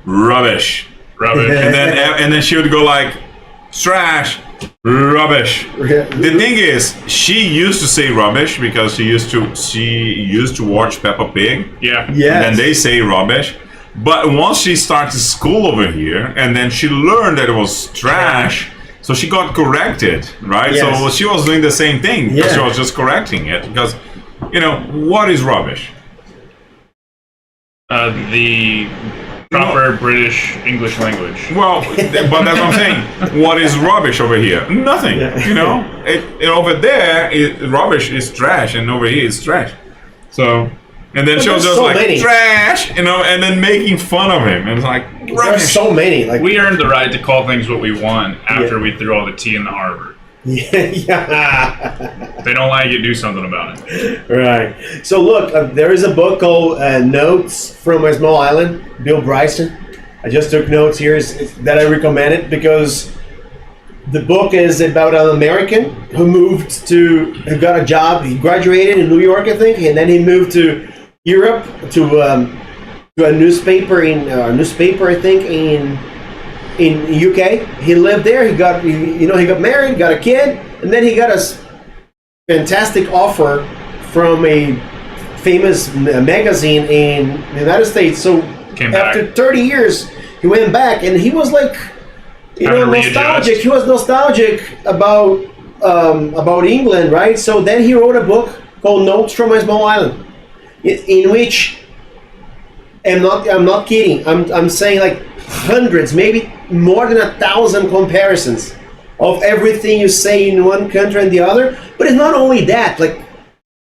rubbish, Rubbish. and then she would go like trash, rubbish. The thing is, she used to say rubbish because she used to watch Peppa Pig. Yeah. Yes. And then they say rubbish. But once she started school over here, and then she learned that it was trash, so she got corrected, right? Yes. So she was doing the same thing, because she Yeah. was just correcting it. Because, what is rubbish? The proper British English language. Well, but that's what I'm saying. What is rubbish over here? Nothing. It over there, rubbish is trash, and over here it's trash. So, And then But she was there's just so like many. trash, and then making fun of him. And it's like There's rubbish. so many. Like We earned the right to call things what we want after we threw all the tea in the harbor. yeah. If they don't like it, do something about it. Right. So look, there is a book called Notes from a Small Island, Bill Bryson. I just took notes here that I recommend it because the book is about an American who got a job. He graduated in New York, I think, and then he moved to Europe to a newspaper I think, in UK. He lived there. He got married, got a kid, and then he got a fantastic offer from a famous magazine in the United States. So Came back. after 30 years, he went back, and he was like, Having to readjust. nostalgic. He was nostalgic about England, right? So then he wrote a book called Notes from a Small Island, in which I'm not kidding. I'm saying like hundreds, maybe more than 1,000 comparisons of everything you say in one country and the other. But it's not only that. Like,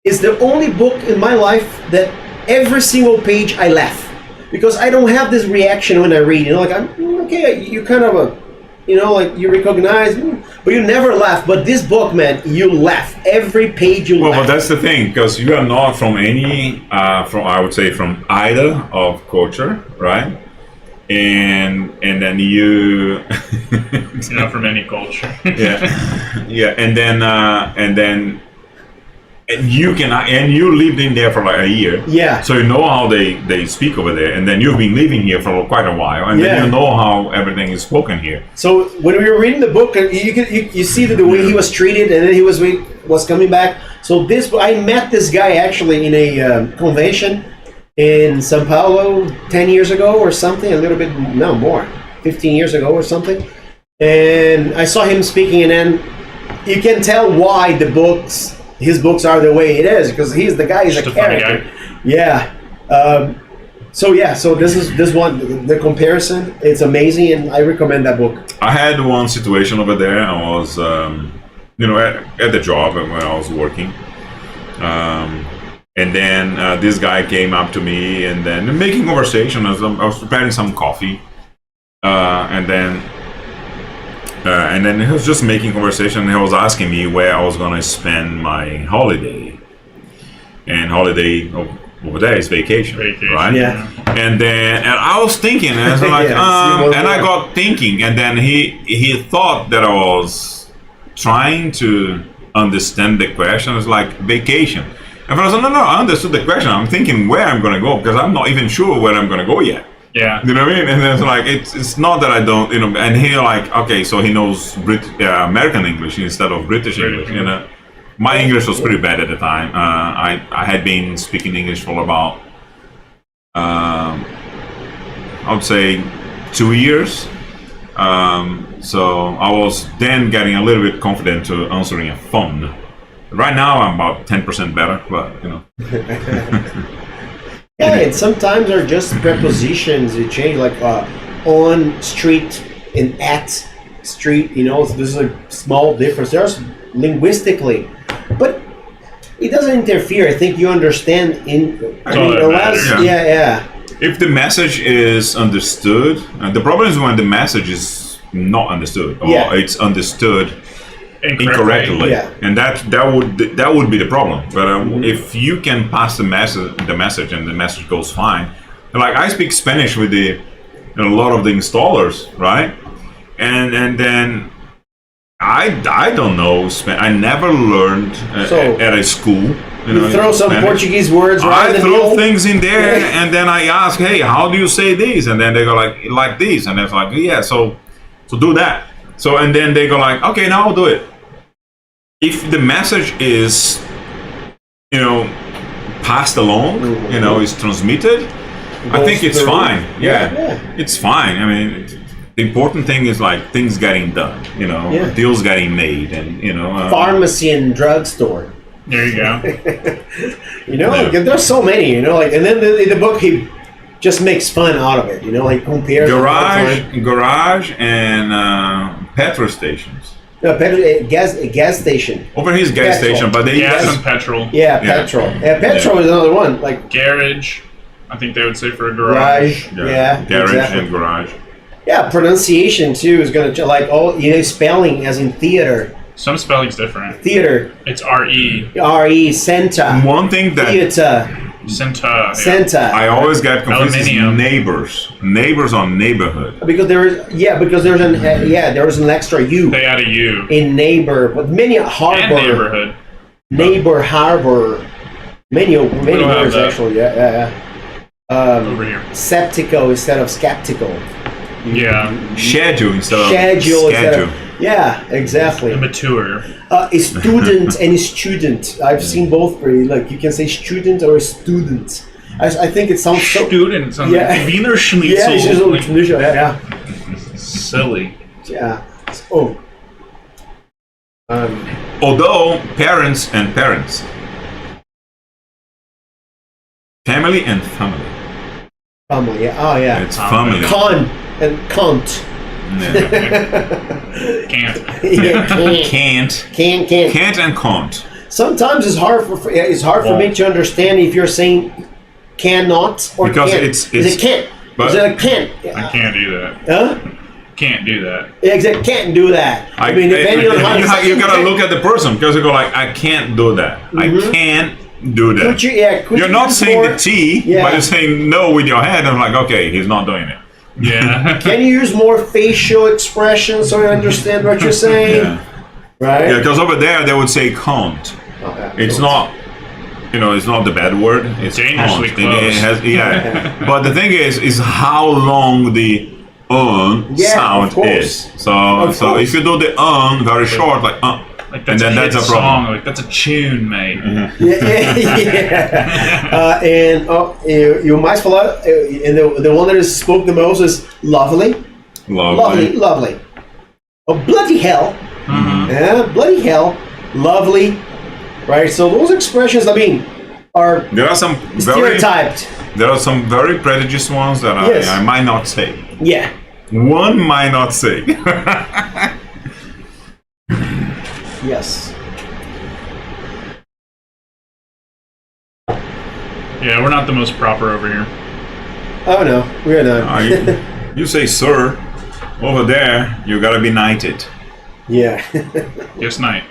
it's the only book in my life that every single page I laugh, because I don't have this reaction when I read. Like I'm okay. You kind of like you recognize, but you never laugh. But this book, man, you laugh every page. You Well, laugh. but that's the thing, because you are not from I would say from either of culture, right? And then you, You're not from any culture. yeah, and then you lived in there for like a year. Yeah. So you know how they speak over there, and then you've been living here for quite a while, and then you know how everything is spoken here. So when we were reading the book, you see the way he was treated, and then he was coming back. So I met this guy actually in a convention in Sao Paulo 10 years ago or something, a little bit, no more, 15 years ago or something. And I saw him speaking, and then you can tell why his books are the way it is, because he's the guy, he's Just a a funny character. guy. Yeah. So this one, the comparison, it's amazing, and I recommend that book. I had one situation over there. I was, at the job when I was working. And then this guy came up to me, and then making conversation as I was preparing some coffee. And then he was just making conversation, and he was asking me where I was going to spend my holiday. And holiday over there is vacation, right? Yeah. And I was thinking, and I was like, and I got thinking, and then he thought that I was trying to understand the question. It was like vacation. And I was like, no, I understood the question. I'm thinking where I'm going to go, because I'm not even sure where I'm going to go yet. Yeah. You know what I mean? And it's like, it's not that I don't, and he like, okay, so he knows American English instead of British English, My English was pretty bad at the time. I had been speaking English for about, I would say 2 years. So I was then getting a little bit confident to answering a phone. Right now I'm about 10% better, but Yeah, and sometimes are just prepositions you change, like on street and at street. There's a small difference. There's linguistically, but it doesn't interfere. I think you understand yeah. If the message is understood, the problem is when the message is not understood, or it's understood incorrectly, and that would be the problem. But if you can pass the message and the message goes fine, like I speak Spanish with a lot of the installers, right? And then I don't know Spanish. I never learned at a school. You throw some Spanish. Portuguese words right in the throw middle. things in there, and then I ask, hey, how do you say this? And then they go like this, and it's like, yeah, so do that. So, and then they go like, okay, now I'll do it. If the message is, passed along, is transmitted, I think it's fine. Yeah, it's fine. I mean, the important thing is like things getting done, deals getting made, and pharmacy and drugstore. There you go. Like, there's so many, and then the book he just makes fun out of it, like compares garage and petrol stations. No, gas station. Over here is gas Petrol. station, but they Gas and petrol. Yeah, petrol. Yeah, petrol is another one. Like Garage, I think they would say for a garage. garage. Yeah, garage exactly. and garage. Yeah, pronunciation too is gonna like all spelling as in theater. Some spelling's different. Theater. It's R-E. R-E, Senta. One thing that Theater. Senta. Senta. I always get confused is Aluminium. neighbors. Neighbors on neighborhood. Because there's an extra U They add a U. in neighbor, but many harbor. And neighborhood. Neighbor, harbor. Many don't have words that. actually. Yeah. Over here. Skeptical instead of skeptical. Yeah. Schedule instead of Schedule instead schedule. of. Yeah, exactly. Mature. A student and a student. I've seen both. Like you can say student or student. I think it sounds so. Students on Yeah. Wiener Schnitzel. Yeah, it's just a little tradition. Yeah. Silly. Yeah. Oh. Although parents and parents. Family and family. Family. Yeah. Oh yeah. It's family. Con and cunt. Yeah. Can't. Yeah, can't. Can't and can't. Sometimes it's hard for me to understand if you're saying cannot or Because can't. it's- Is it can't? but- Is it a can't? I can't do that. Huh? Can't do that. Yeah, exactly. Can't do that. I mean, depending on how you gotta look at the person because you go like, I can't do that. I can't do that. Could You're you not use saying more, the T, Yeah. but you're saying no with your head. I'm like, okay, he's not doing it. Yeah. Can you use more facial expressions so I understand what you're saying? Yeah, Right? yeah. Because over there they would say can't. Okay. It's not. It's not the bad word. It's Dangerously can't. It close. has, yeah. But the thing is how long the Yeah, sound of course. is. So Of course. if you do the very short, like Like and that's then a that's hit a problem. song. Like that's a tune, mate. Yeah. You might falar, and the one that is spoke the most is lovely. Lovely. Oh, bloody hell. Yeah, bloody hell. Lovely. Right? So those expressions, I mean, are There are some stereotyped. There are some very prestigious ones that Yes. I might not say. Yeah. One might not say. Yes. Yeah, we're not the most proper over here. Oh, no. We're not. You say sir. Over there, you gotta be knighted. Yeah. Yes, night.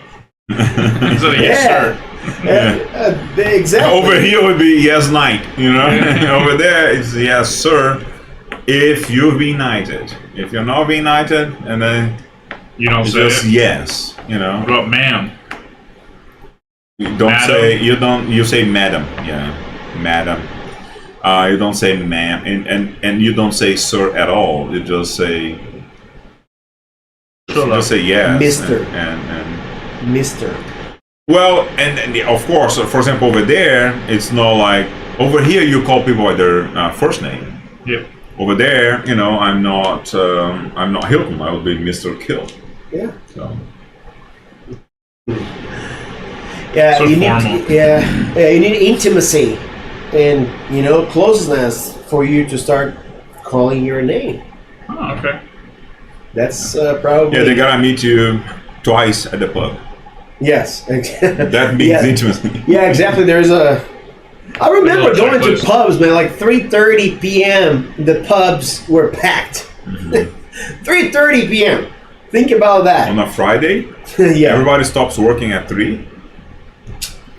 So, yes, sir. Exactly. Over here would be yes knight, Over there it's yes sir if you've been knighted. If you're not being knighted, and then You don't it's say just it. yes, What about ma'am? You don't Madam. say you say madam, madam. You don't say ma'am, and you don't say sir at all. You just say yes, Mister. and Mister. well, and of course, for example, over there, it's not like over here you call people by their first name. Yep. Over there, I'm not Hilton. I would be Mr. Kill. Yeah. So. Yeah, So you formal. need you need intimacy and closeness for you to start calling your name. Oh, okay. That's probably Yeah, they gotta meet you twice at the pub. yes. That means Yeah. intimacy. Yeah, exactly. I remember Little going to checklist. pubs, man. Like 3:30 p.m. The pubs were packed. 3:30 p.m. Think about that. On a Friday, Yeah. everybody stops working at 3.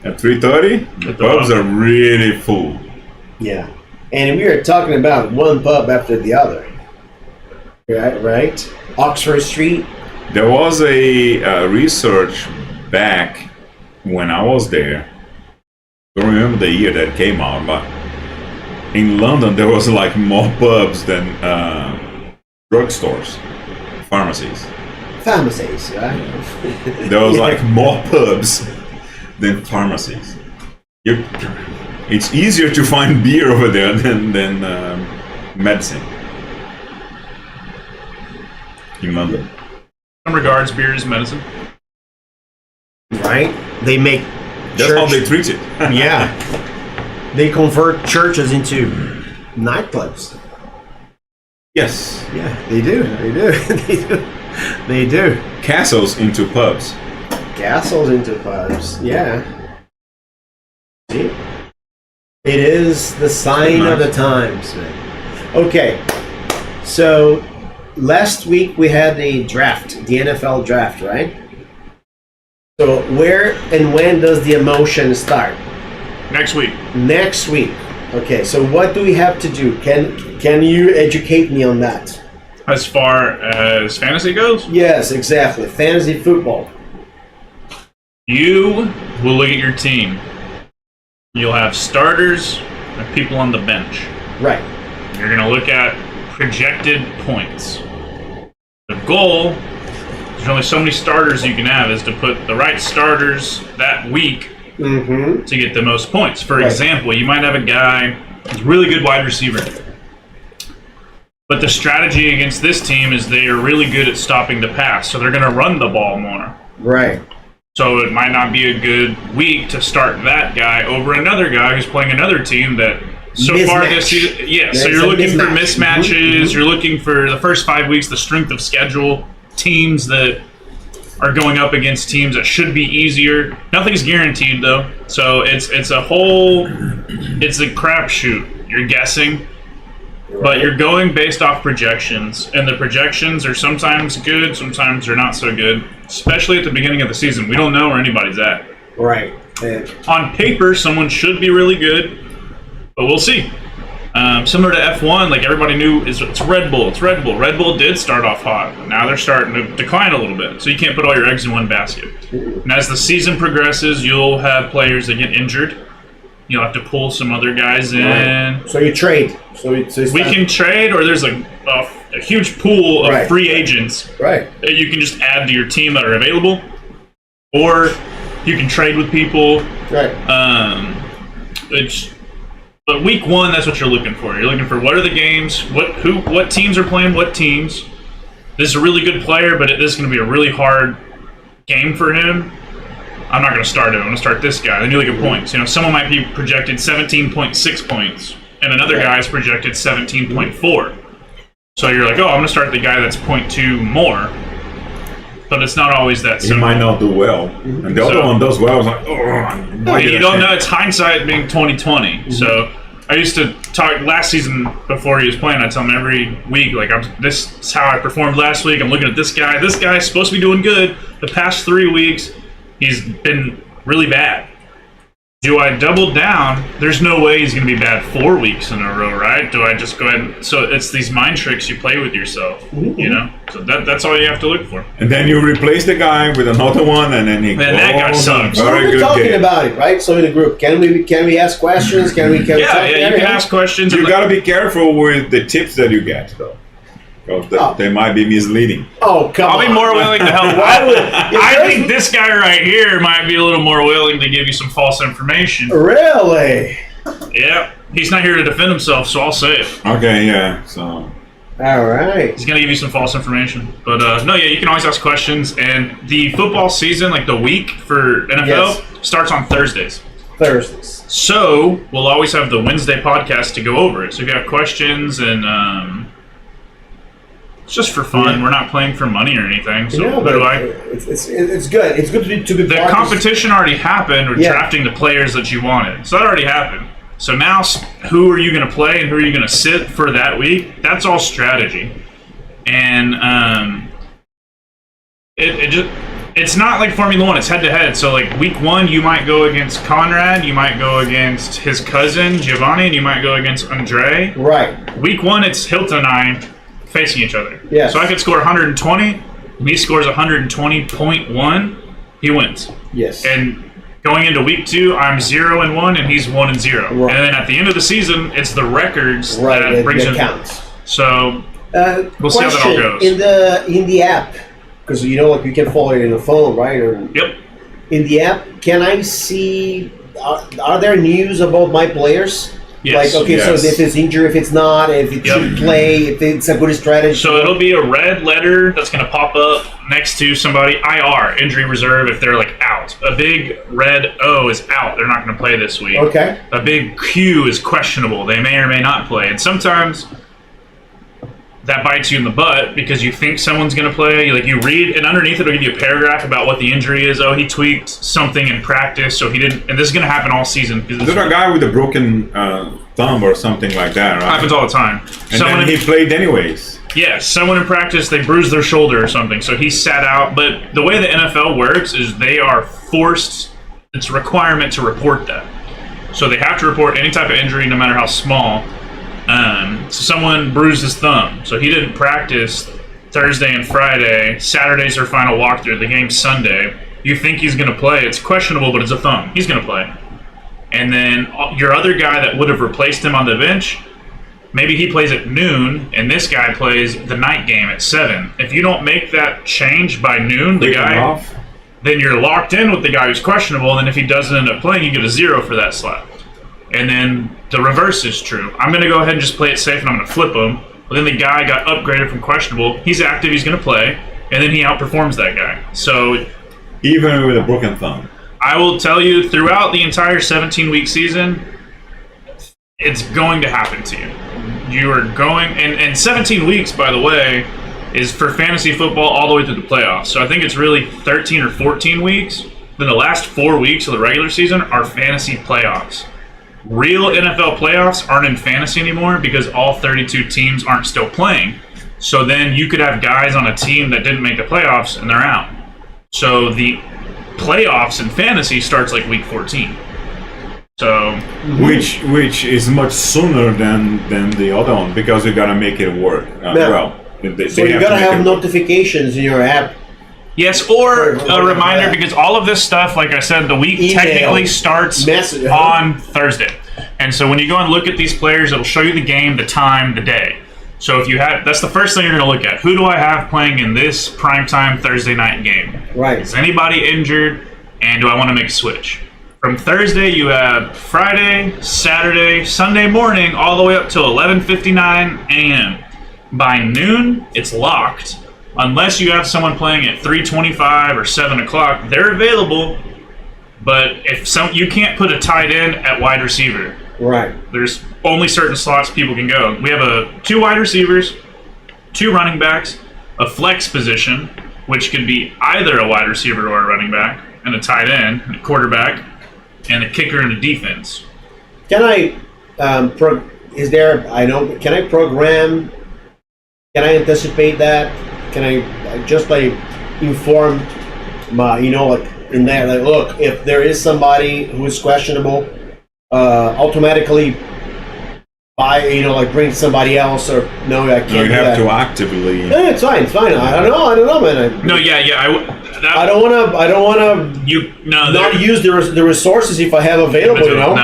At 3:30, the At the pubs pub. are really full. Yeah. And we are talking about one pub after the other. Right? Oxford Street. There was a research back when I was there. I don't remember the year that it came out, but in London there was like more pubs than drugstores, pharmacies. Pharmacies, right? There was Yeah. like more pubs than pharmacies. It's easier to find beer over there than medicine in London. In regards, beer is medicine. Right? They make That's how they treat it. yeah. They convert churches into nightclubs. Yes. Yeah, they do. They do. They do. They do. Castles into pubs. Castles into pubs. Yeah. See? It is the sign of the times, man. Okay. So, last week we had the draft, the NFL draft, right? So, where and when does the emotion start? Next week. Next week. Okay, so what do we have to do? Can you educate me on that? As far as fantasy goes, Yes, exactly. Fantasy football. you will look at your team. You'll have starters and people on the bench. Right. You're going to look at projected points. The goal, there's only so many starters you can have, is to put the right starters that week Mm-hmm. to get the most points. For Right. example, you might have a guy who's a really good wide receiver. But the strategy against this team is they are really good at stopping the pass, so they're going to run the ball more. Right. So it might not be a good week to start that guy over another guy who's playing another team that so far Mismatch. this season. Yeah, so There's you're a looking for mismatch. mismatches. Mhm. You're looking for the first 5 weeks, the strength of schedule, teams that are going up against teams that should be easier. Nothing's guaranteed though, so it's a crapshoot. You're guessing, but you're going based off projections, and the projections are sometimes good, sometimes they're not so good. Especially at the beginning of the season, we don't know where anybody's at. Right. On paper, someone should be really good, but we'll see. Similar to F1, like everybody knew, it's Red Bull. It's Red Bull. Red Bull did start off hot. Now they're starting to decline a little bit. So you can't put all your eggs in one basket. And as the season progresses, you'll have players that get injured. You'll have to pull some other guys in. Right. So you trade. We can trade, or there's a huge pool of Right. free agents Right. that you can just add to your team that are available. Or you can trade with people. Right. But week one, that's what you're looking for. You're looking for what are the games, what teams are playing what teams. This is a really good player, but this is going to be a really hard game for him. I'm not going to start him. I'm going to start this guy. Then you look at points. You know, someone might be projected 17.6 points, and another guy's projected 17.4. So you're like, oh, I'm going to start the guy that's 0.2 more. But it's not always that He simple. might not do well, and the other one does well. It's like, oh, Well, you don't know. It's hindsight being 2020. So I used to talk last season before he was playing. I tell him every week, like, this is how I performed last week. I'm looking at this guy. This guy's supposed to be doing good. The past 3 weeks, he's been really bad. Do I double down? There's no way he's going to be bad 4 weeks in a row, right? Do I just go ahead and... So it's these mind tricks you play with yourself, you know? So that's all you have to look for. And then you replace the guy with another one, and then he Man, that guy sucks. So Very we're good talking game. about it, right? So in the group, can we ask questions? Can we talk? Yeah, you can ask questions. You and got to be careful with the tips that you get, though, because they might be misleading. Oh, come I'll on. be more willing to help. I think this guy right here might be a little more willing to give you some false information. Really? Yeah, he's not here to defend himself, so I'll say it. Okay, yeah. So All right. He's gonna give you some false information, but no, yeah, you can always ask questions. And the football season, like the week for NFL, starts on Thursdays. Thursdays. So we'll always have the Wednesday podcast to go over it. So if you have questions and it's just for fun. Yeah. We're not playing for money or anything. So Yeah, what but do I? it's good. It's good to be The part of- competition already happened with Yeah. drafting the players that you wanted. So that already happened. So now, who are you going to play and who are you going to sit for that week? That's all strategy. And it's not like Formula One. It's head to head. So like week one, you might go against Konrad, you might go against his cousin Giovanni, and you might go against Andre. Right. Week one, it's Hilton and I facing each other. Yes. So I could score 120. When he scores 120.1, he wins. Yes. And going into week two, I'm 0-1 and he's 1-0. Right. And then at the end of the season, it's the records Right. that brings That in. counts. So we'll see how that all goes. In the app, because like you can follow it in the phone, right? Or Yep. in the app, can I see? Are there news about my players? Yes. Like, okay, Yes. so if it's injured, if it's not, if it should play, if it's a good strategy. So it'll be a red letter that's going to pop up next to somebody, IR, injury reserve, if they're like out. A big red O is out. They're not going to play this week. Okay. A big Q is questionable. They may or may not play. And sometimes that bites you in the butt because you think someone's going to play. Like you read, and underneath it will give you a paragraph about what the injury is. Oh, he tweaked something in practice, so he didn't. And this is going to happen all season. There's a guy with a broken thumb or something like that, right? Happens all the time. And then he played anyways. Yeah, someone in practice, they bruised their shoulder or something, so he sat out. But the way the NFL works is they are forced, it's a requirement to report that. So they have to report any type of injury, no matter how small. So someone bruised his thumb, so he didn't practice Thursday and Friday. Saturday's their final walkthrough. The game's Sunday. You think he's going to play. It's questionable, but it's a thumb. He's going to play. And then your other guy that would have replaced him on the bench, maybe he plays at noon, and this guy plays the night game at 7. If you don't make that change by noon, then you're locked in with the guy who's questionable, and then if he doesn't end up playing, you get a 0 for that slot. And then the reverse is true. I'm going to go ahead and just play it safe, and I'm going to flip him. But then the guy got upgraded from questionable. He's active, he's going to play, and then he outperforms that guy. So even with a broken thumb. I will tell you, throughout the entire 17-week season, it's going to happen to you. You are going, and 17 weeks, by the way, is for fantasy football all the way through the playoffs. So I think it's really 13 or 14 weeks. Then the last 4 weeks of the regular season are fantasy playoffs. Real NFL playoffs aren't in fantasy anymore because all 32 teams aren't still playing. So then you could have guys on a team that didn't make the playoffs and they're out. So the playoffs in fantasy starts like week 14. So which is much sooner than the other one because you gotta make it work. So you gotta have notifications in your app. Yes, or a reminder, because all of this stuff, like I said, the week technically starts on Thursday. And so when you go and look at these players, it'll show you the game, the time, the day. So if you have, that's the first thing you're going to look at. Who do I have playing in this primetime Thursday night game? Right. Is anybody injured? And do I want to make a switch? From Thursday, you have Friday, Saturday, Sunday morning, all the way up till 11:59 a.m. By noon, it's locked. Unless you have someone playing at 3:25 or 7 o'clock, they're available. But if you can't put a tight end at wide receiver. Right. There's only certain slots people can go. We have 2 wide receivers, 2 running backs, a flex position, which could be either a wide receiver or a running back, and a tight end, and a quarterback, and a kicker and a defense. Can I can I program? Can I anticipate that? Can I just inform my, in there, look, if there is somebody who is questionable, automatically bring somebody else, or no, I can't. No, you have to actively. Yeah, it's fine. I don't know, man. I don't want to. Not use the resources if I have available. No.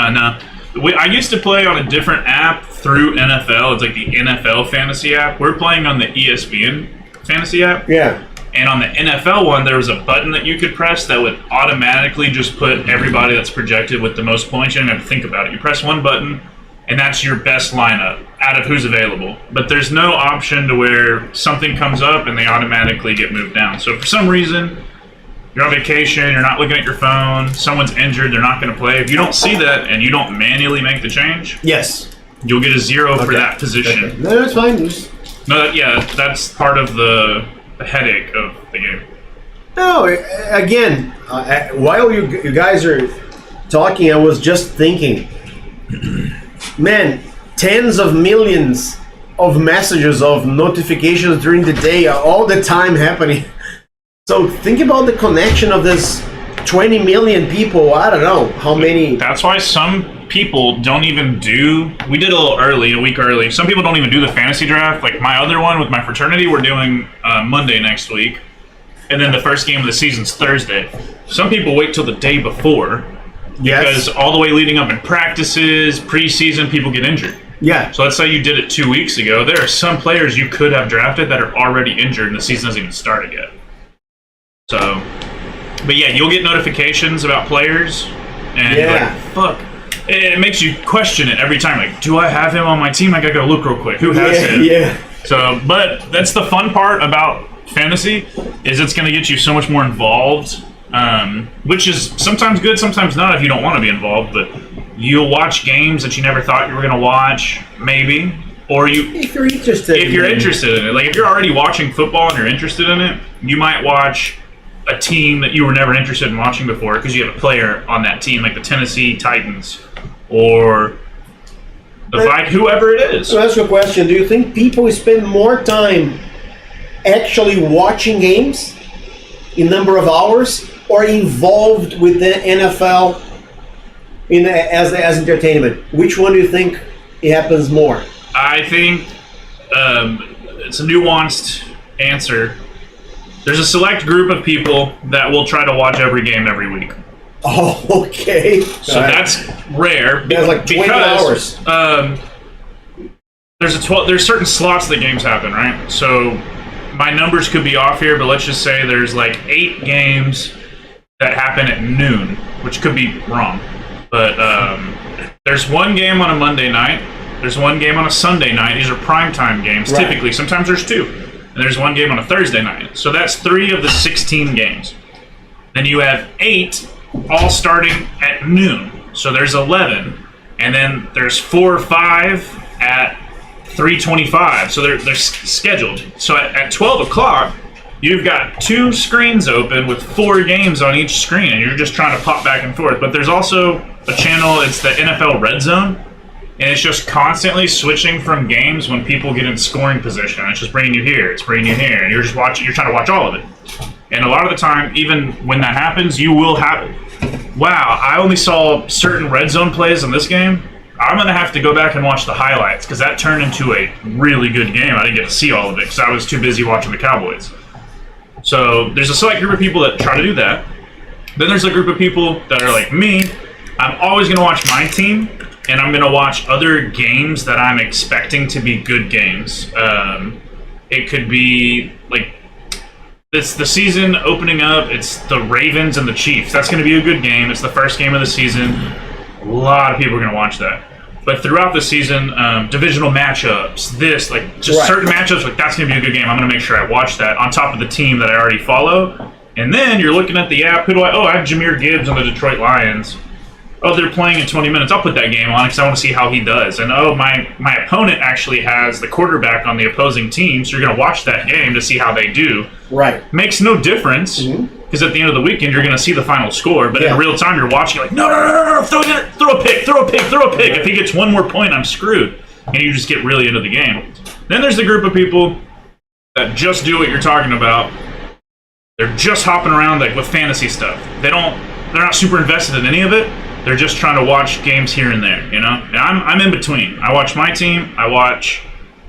I used to play on a different app through NFL. It's like the NFL fantasy app. We're playing on the ESPN fantasy app. Yeah. And on the NFL one, there was a button that you could press that would automatically just put everybody that's projected with the most points. You don't have to think about it. You press one button, and that's your best lineup out of who's available. But there's no option to where something comes up and they automatically get moved down. So for some reason, you're on vacation, you're not looking at your phone, someone's injured, they're not going to play. If you don't see that and you don't manually make the change, yes, you'll get a 0 for that position. Okay. No, that's fine. That's part of the headache of the game. No, again, while you guys are talking, I was just thinking, man, tens of millions of messages, of notifications during the day are all the time happening. So think about the connection of this 20 million people. I don't know how many. That's why some people don't even we did a week early. Some people don't even do the fantasy draft. Like my other one with my fraternity, we're doing Monday next week. And then the first game of the season's Thursday. Some people wait till the day before. Because all the way leading up in practices, preseason, people get injured. Yeah. So let's say you did it 2 weeks ago. There are some players you could have drafted that are already injured and the season hasn't even started yet. So, but yeah, you'll get notifications about players, and you're like, fuck. It makes you question it every time. Like, do I have him on my team? I gotta go look real quick. Who has him? Yeah. So, but that's the fun part about fantasy, is it's gonna get you so much more involved, which is sometimes good, sometimes not if you don't want to be involved. But you'll watch games that you never thought you were gonna watch, maybe. or you If you're interested. if you're interested in it. Like if you're already watching football and you're interested in it, you might watch a team that you were never interested in watching before because you have a player on that team, like the Tennessee Titans or the whoever it is. So ask you a question. Do you think people spend more time actually watching games in number of hours or involved with the NFL as entertainment? Which one do you think it happens more? I think it's a nuanced answer. There's a select group of people that will try to watch every game every week. Oh, okay. So that's rare. That's like 20 hours. There's certain slots that games happen, right? So my numbers could be off here, but let's just say there's like 8 games that happen at noon, which could be wrong. But there's one game on a Monday night. There's one game on a Sunday night. These are primetime games, right. Typically. Sometimes there's 2. And there's one game on a Thursday night. So that's 3 of the 16 games. Then you have 8 all starting at noon. So there's 11. And then there's 4 or 5 at 3:25. So they're scheduled. So at 12 o'clock, you've got 2 screens open with 4 games on each screen. And you're just trying to pop back and forth. But there's also a channel, it's the NFL Red Zone. And it's just constantly switching from games when people get in scoring position. It's just bringing you here, it's bringing you here, and you're just watching. You're trying to watch all of it. And a lot of the time, even when that happens, you will have, wow, I only saw certain red zone plays in this game. I'm gonna have to go back and watch the highlights because that turned into a really good game. I didn't get to see all of it because I was too busy watching the Cowboys. So there's a select group of people that try to do that. Then there's a group of people that are like me. I'm always gonna watch my team. And I'm going to watch other games that I'm expecting to be good games. It could be, like, it's the season opening up. It's the Ravens and the Chiefs. That's going to be a good game. It's the first game of the season. A lot of people are going to watch that. But throughout the season, divisional matchups, certain matchups, like that's going to be a good game. I'm going to make sure I watch that on top of the team that I already follow. And then you're looking at the app. I have Jahmyr Gibbs on the Detroit Lions. Oh, they're playing in 20 minutes. I'll put that game on because I want to see how he does. And my opponent actually has the quarterback on the opposing team, so you're going to watch that game to see how they do. Right. Makes no difference because at the end of the weekend you're going to see the final score. But in real time you're watching like no, throw a pick. If he gets one more point, I'm screwed. And you just get really into the game. Then there's the group of people that just do what you're talking about. They're just hopping around like with fantasy stuff. They're not super invested in any of it. They're just trying to watch games here and there, you know? And I'm in between. I watch my team, I watch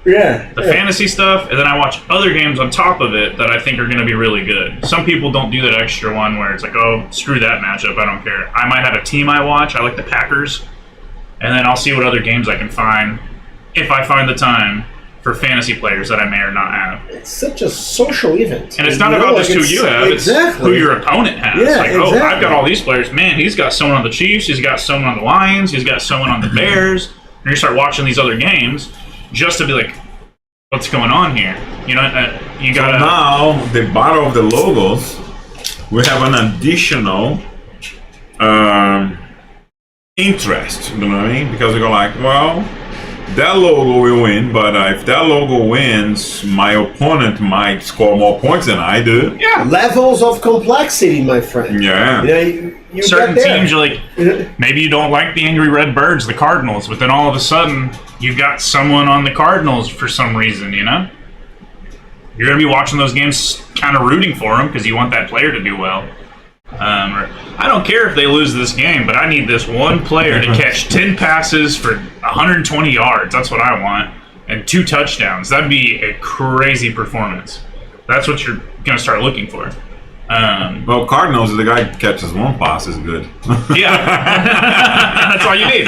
the fantasy stuff, and then I watch other games on top of it that I think are going to be really good. Some people don't do that extra one where it's like, oh, screw that matchup, I don't care. I might have a team I watch. I like the Packers, and then I'll see what other games I can find, if I find the time, for fantasy players that I may or not have. It's such a social event. And it's not about just who you have, it's who your opponent has. Yeah, exactly. I've got all these players. Man, he's got someone on the Chiefs, he's got someone on the Lions, he's got someone on the Bears. And you start watching these other games just to be like, what's going on here? You know, you got to... So now, the bottom of the logos, we have an additional interest, you know what I mean? Because we go like, well... that logo will win, but if that logo wins, my opponent might score more points than I do. Yeah, levels of complexity, my friend. Yeah. You certain teams, you're like, maybe you don't like the Angry Red Birds, the Cardinals, but then all of a sudden, you've got someone on the Cardinals for some reason, you know? You're going to be watching those games kind of rooting for them because you want that player to do well. I don't care if they lose this game, but I need this one player to catch 10 passes for 120 yards. That's what I want. And 2 touchdowns. That'd be a crazy performance. That's what you're going to start looking for. Well, Cardinals, the guy who catches 1 pass is good. Yeah. That's all you need.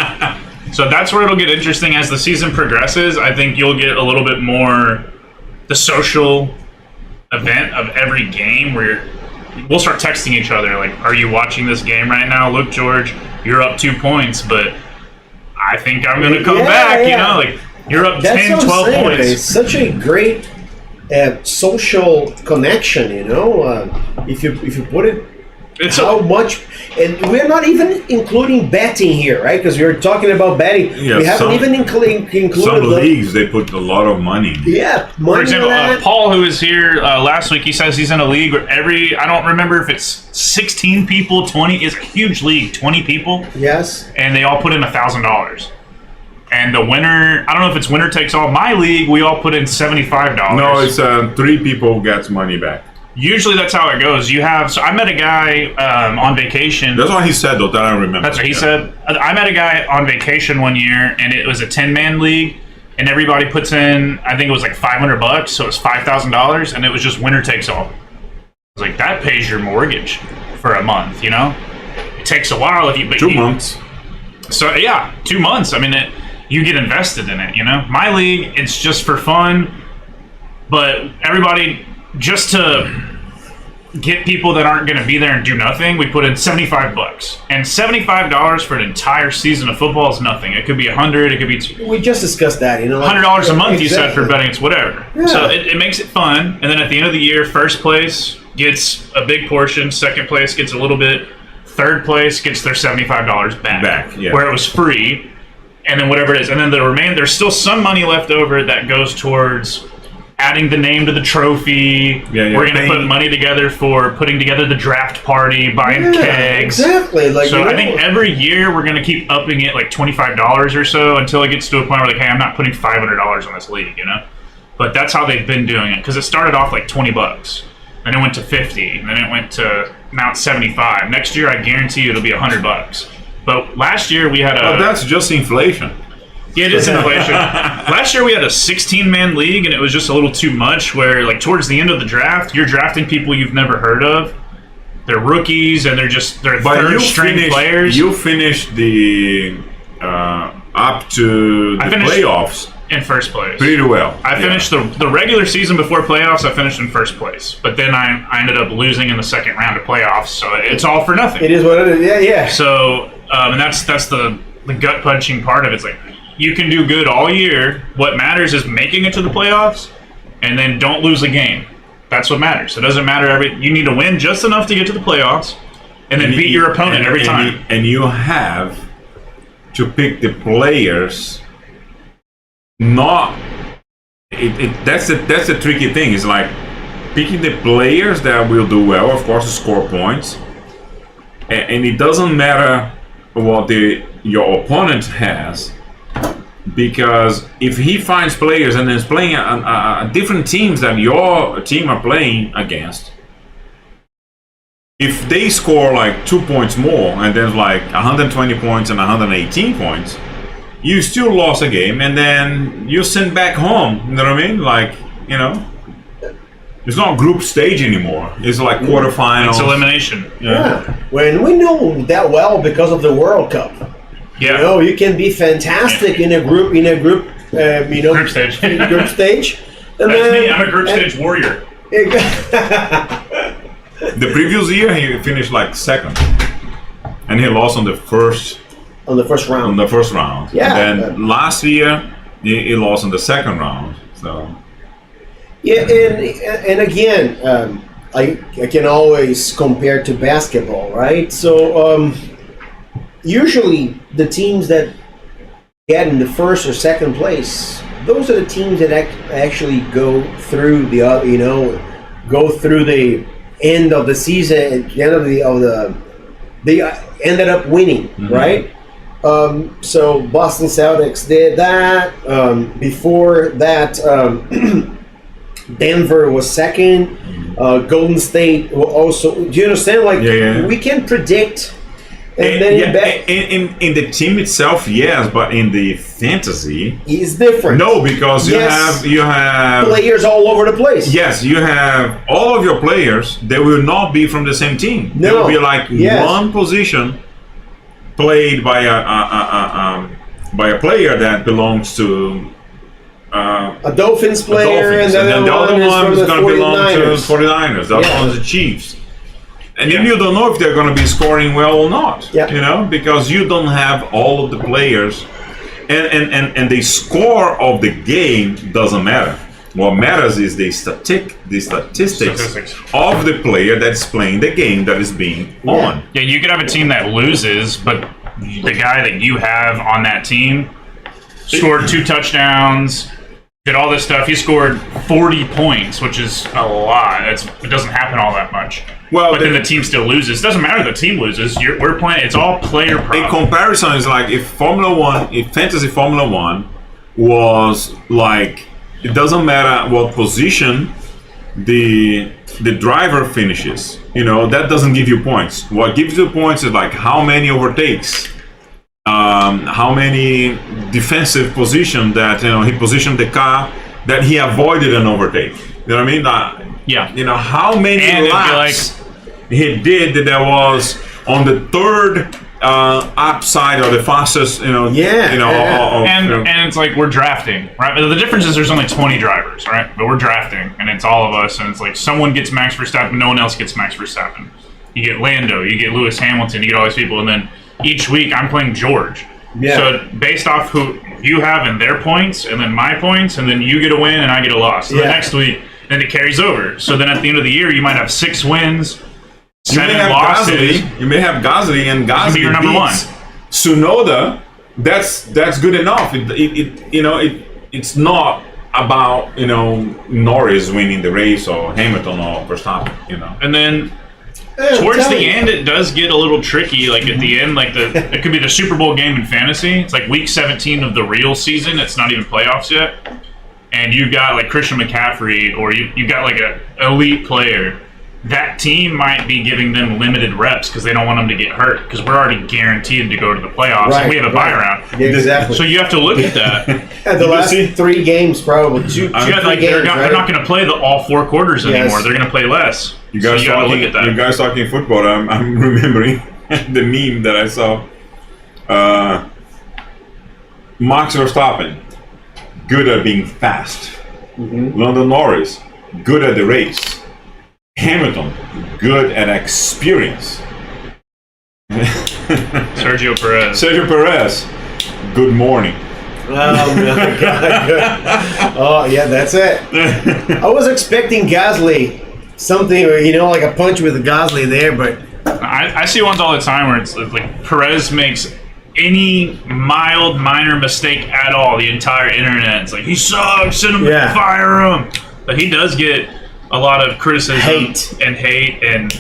So that's where it'll get interesting as the season progresses. I think you'll get a little bit more the social event of every game where we'll start texting each other like, are you watching this game right now? Look, George, you're up 2 points, but I think I'm going to come back, you know? Like, you're up 10, 12 points. It's such a great social connection, you know? If you put it It's how much, and we're not even including betting here, right? Because we're talking about betting. Yeah, we haven't even included some leagues. They put a lot of money. Yeah, money. For example, in that. Paul, who was here last week, he says he's in a league where I don't remember if it's 16 people, 20, it's a huge league, 20 people. Yes. And they all put in $1,000. And the winner, I don't know if it's winner takes all. My league, we all put in $75. No, it's 3 people gets money back. Usually that's how it goes. So I met a guy on vacation. That's what he said, though, that I remember. That's what he said. I met a guy on vacation one year, and it was a 10-man league, and everybody puts in, I think it was like $500, so it was $5,000, and it was just winner takes all. I was like, that pays your mortgage for a month, you know? It takes a while if you... 2 months. So, yeah, 2 months. I mean, you get invested in it, you know? My league, it's just for fun, but everybody... Just to get people that aren't going to be there and do nothing, we put in $75, and $75 for an entire season of football is nothing. It could be $100, it could be We just discussed that, you know. $100 a month. You said Exactly. for betting, it's whatever. Yeah. So it makes it fun, and then at the end of the year, first place gets a big portion, second place gets a little bit, third place gets their $75 back, yeah. where it was free, and then whatever it is, and then there's still some money left over that goes towards adding the name to the trophy. Yeah, We're going to put money together for putting together the draft party, buying kegs. Exactly. Like, So I think every year we're going to keep upping it like $25 or so until it gets to a point where like, hey, I'm not putting $500 on this league, you know? But that's how they've been doing it, because it started off like $20, then it went to $50, and then it went to now it's $75. Next year, I guarantee you it'll be $100. But last year we had But that's just inflation. Yeah, it is inflation. Last year we had a 16-man league, and it was just a little too much, where like towards the end of the draft, you're drafting people you've never heard of. They're rookies, and they're third-string players. You finished the up to the playoffs in first place. pretty well. I finished the regular season before playoffs. I finished in first place, but then I ended up losing in the second round of playoffs. So it's all for nothing. it is what it is. Yeah, yeah. So and that's the gut punching part of it. It's like, you can do good all year. What matters is making it to the playoffs, and then don't lose a game. That's what matters. It doesn't matter you need to win just enough to get to the playoffs, and then beat your opponent every time. And you have to pick the players. That's the tricky thing. It's like picking the players that will do well, of course, to score points, and it doesn't matter what your opponent has. Because if he finds players and is playing different teams that your team are playing against, if they score like 2 points more and there's like 120 points and 118 points, you still lost a game, and then you send back home. You know what I mean? Like, you know, it's not group stage anymore. It's like quarterfinals. It's elimination. Yeah. When we know that well because of the World Cup. Yeah. You know, you can be fantastic in a group, group stage. group stage. And That's me. I'm a group stage warrior. The previous year he finished like second, and he lost on the first round. Yeah. And then last year he lost in the second round. So. Yeah, and again, I can always compare to basketball, right? So. Usually, the teams that get in the first or second place, those are the teams that actually go through the end of the season. The end of they ended up winning, right? So Boston Celtics did that. Before that, Denver was second. Golden State also. Do you understand? Like, we can predict. And then in the team itself, yes, but in the fantasy, it's different. No, because you have players all over the place. Yes, you have all of your players. They will not be from the same team. No. They will be like one position played by a player that belongs to a Dolphins player, and then the other one is going to belong to 49ers. The other one is the Chiefs. And then you don't know if they're going to be scoring well or not, you know, because you don't have all of the players, and the score of the game doesn't matter. What matters is the statistics of the player that's playing the game that is being on. Yeah, you could have a team that loses, but the guy that you have on that team scored 2 touchdowns, did all this stuff. He scored 40 points, which is a lot. It doesn't happen all that much. Well, but then the team still loses. It doesn't matter if the team loses. We're playing. It's all player prop. A comparison is like if fantasy Formula One was like, it doesn't matter what position the driver finishes. That doesn't give you points. What gives you points is like how many overtakes, how many defensive position that he positioned the car that he avoided an overtake. You know what I mean? Yeah. How many laps he did that was on the third upside or the fastest. And it's like we're drafting, right? But the difference is there's only 20 drivers, right? But we're drafting, and it's all of us, and it's like someone gets Max Verstappen, no one else gets Max Verstappen. You get Lando, you get Lewis Hamilton, you get all these people, and then each week I'm playing George. Yeah. So based off who you have and their points, and then my points, and then you get a win and I get a loss. So the next week, then it carries over. So then at the end of the year, you might have 6 wins, 7 losses. You may have Gasly, and Gasly be your number one. Tsunoda. That's good enough. It's not about Norris winning the race or Hamilton or Verstappen. And then towards the end, it does get a little tricky. Like at the end, it could be the Super Bowl game in fantasy. It's like week 17 of the real season. It's not even playoffs yet, and you've got like Christian McCaffrey, or you've got like an elite player. That team might be giving them limited reps because they don't want them to get hurt, because we're already guaranteed to go to the playoffs, and we have a bye round. Yeah, exactly. So you have to look at that. The last 3 games, probably 2 games. They're not going to play all 4 quarters anymore. They're going to play less. You guys talking football? I'm remembering the meme that I saw. Max Verstappen, good at being fast. Lando Norris, good at the race. Hamilton, good at experience. Sergio Perez, good morning. Oh my God! Oh yeah, that's it. I was expecting Gasly, something, like a punch with Gasly there, but I see ones all the time where it's like Perez makes any minor mistake at all. The entire internet, it's like he sucks, send him, fire him. But he does get a lot of criticism, hate, and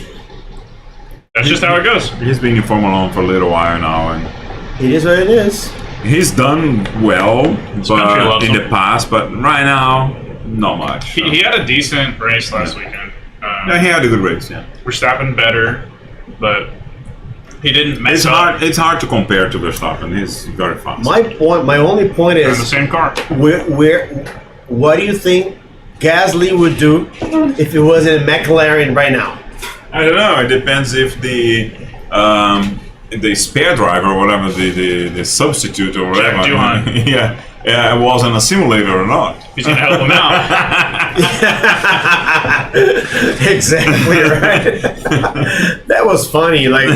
that's just how it goes. He's been in Formula 1 for a little while now, and it is what it is. He's done well in the past, but right now, not much. He had a decent race last weekend. He had a good race. Yeah, Verstappen better, but he didn't mess up. It's hard to compare to Verstappen. He's very fast. My only point is, in the same car. What do you think Gasly would do if it was in a McLaren right now? I don't know. It depends if the spare driver or whatever, the substitute or whatever, it was in a simulator or not. He's gonna help him out. Exactly right. That was funny. Like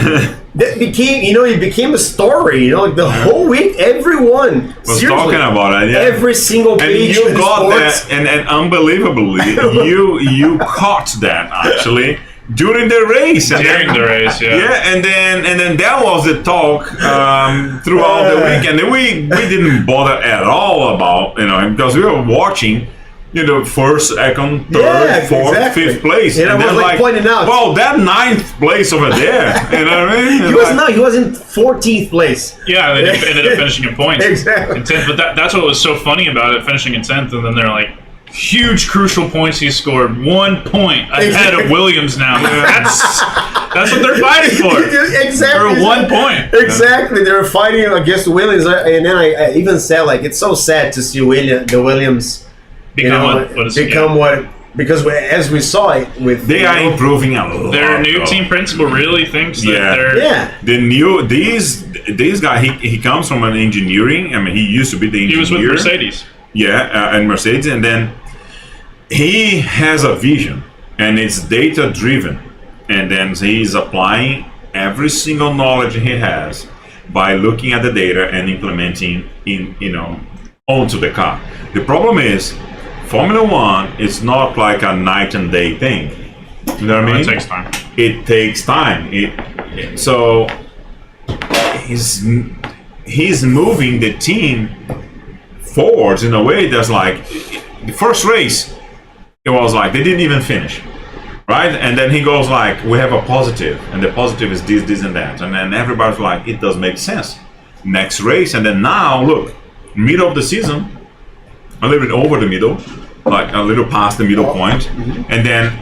that became, it became a story. Like the whole week, everyone was talking about it. Yeah. Every single page. And you got that, and unbelievably, you caught that actually. During the race, yeah, and then that was the talk throughout the weekend. And we didn't bother at all about because we were watching, first, second, third, fourth, fifth place, and I was like pointing out, well, that 9th place over there, you know what I mean? He was in 14th place. Yeah, they ended up finishing in points. Exactly. In 10th, but that's what was so funny about it, finishing in 10th, and then they're like, huge crucial points he scored. 1 point ahead of Williams now. That's what they're fighting for. Exactly. For 1 point. Exactly. They were fighting against Williams, and then I even said, like, it's so sad to see the Williams become what because as we saw it with they are improving a lot. Their new team principal really thinks that this guy he comes from an engineering. I mean, he used to be the engineer. He was with Mercedes. Yeah, and Mercedes, and then he has a vision, and it's data driven, and then he's applying every single knowledge he has by looking at the data and implementing onto the car. The problem is, Formula One is not like a night and day thing. You know what I mean? It takes time. It takes time. So he's moving the team forwards in a way that's like the first race. It was like they didn't even finish, right? And then he goes like, "We have a positive, and the positive is this, this, and that." And then everybody's like, "It does make sense." Next race, and then now look, middle of the season, a little bit over the middle, like a little past the middle point, and then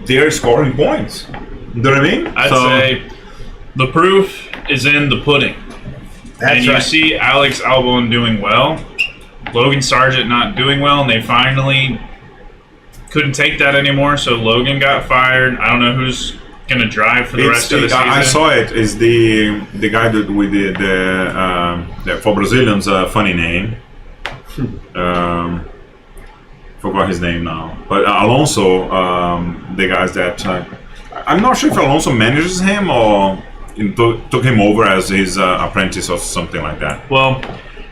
they're scoring points. You know what I mean? I'd say the proof is in the pudding. That's and you right. see Alex Albon doing well, Logan Sargent not doing well, and they finally couldn't take that anymore, so Logan got fired. I don't know who's going to drive for the rest of the season. I saw it. It's the guy that we did the for Brazilians funny name. Forgot his name now. But Alonso, the guys that I'm not sure if Alonso manages him or took him over as his apprentice or something like that. Well,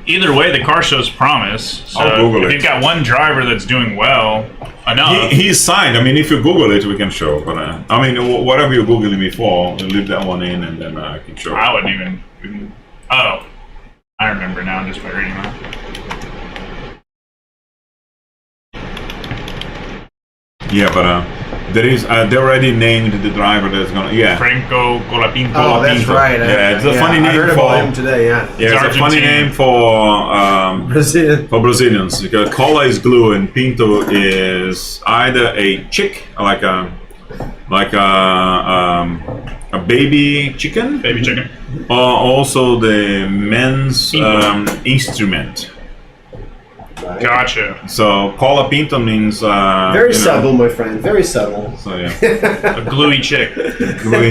either way, the car shows promise. So I'll Google if it. you've got one driver that's doing well enough, He's signed. I mean, if you Google it, we can show. But I mean, whatever you're Googling me for, leave that one in and then I can show. I wouldn't even. Oh, I remember now just by reading that. Yeah, but there is. They already named the driver that's gonna. Yeah. Franco Colapinto. Oh, that's right. Yeah, it's a funny I name heard for about him today. Yeah, Yeah, it's a funny Argentine. name for Brazilian. Brazilians because cola is glue and pinto is either a chick like a baby chicken Baby chicken. or also the men's instrument. Right. Gotcha. So cola pinto means Very subtle, my friend. Very subtle. So yeah, A gluey chick. gluey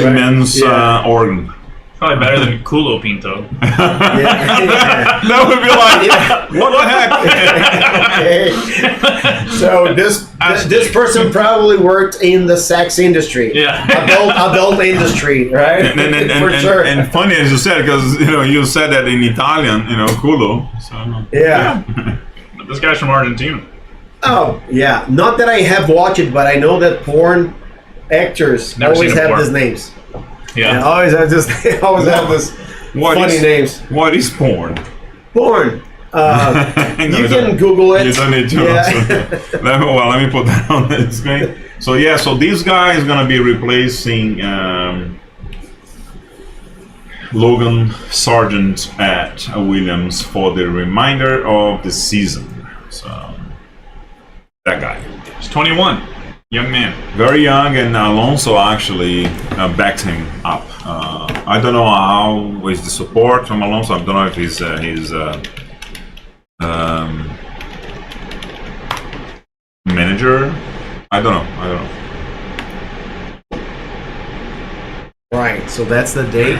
Right. men's Yeah. organ. Probably better than Culo Pinto. Yeah. That would be like, what the heck? Okay. So this person probably worked in the sex industry. Yeah. Adult industry, right? For sure. And funny as you said, because you said that in Italian, culo. So yeah. But this guy's from Argentina. Oh, yeah. Not that I have watched it, but I know that porn actors Never always seen a have porn. these names. Yeah. And always have this. Always have this funny names. What is porn? Porn. You can Google it. You don't need to. Yeah. Let me put that on the screen. So yeah, so this guy is gonna be replacing Logan Sargent at Williams for the remainder of the season. So that guy. He's 21. Young man. Very young, and Alonso actually backed him up. I don't know how is the support from Alonso. I don't know if he's manager. I don't know. Right. So that's the date.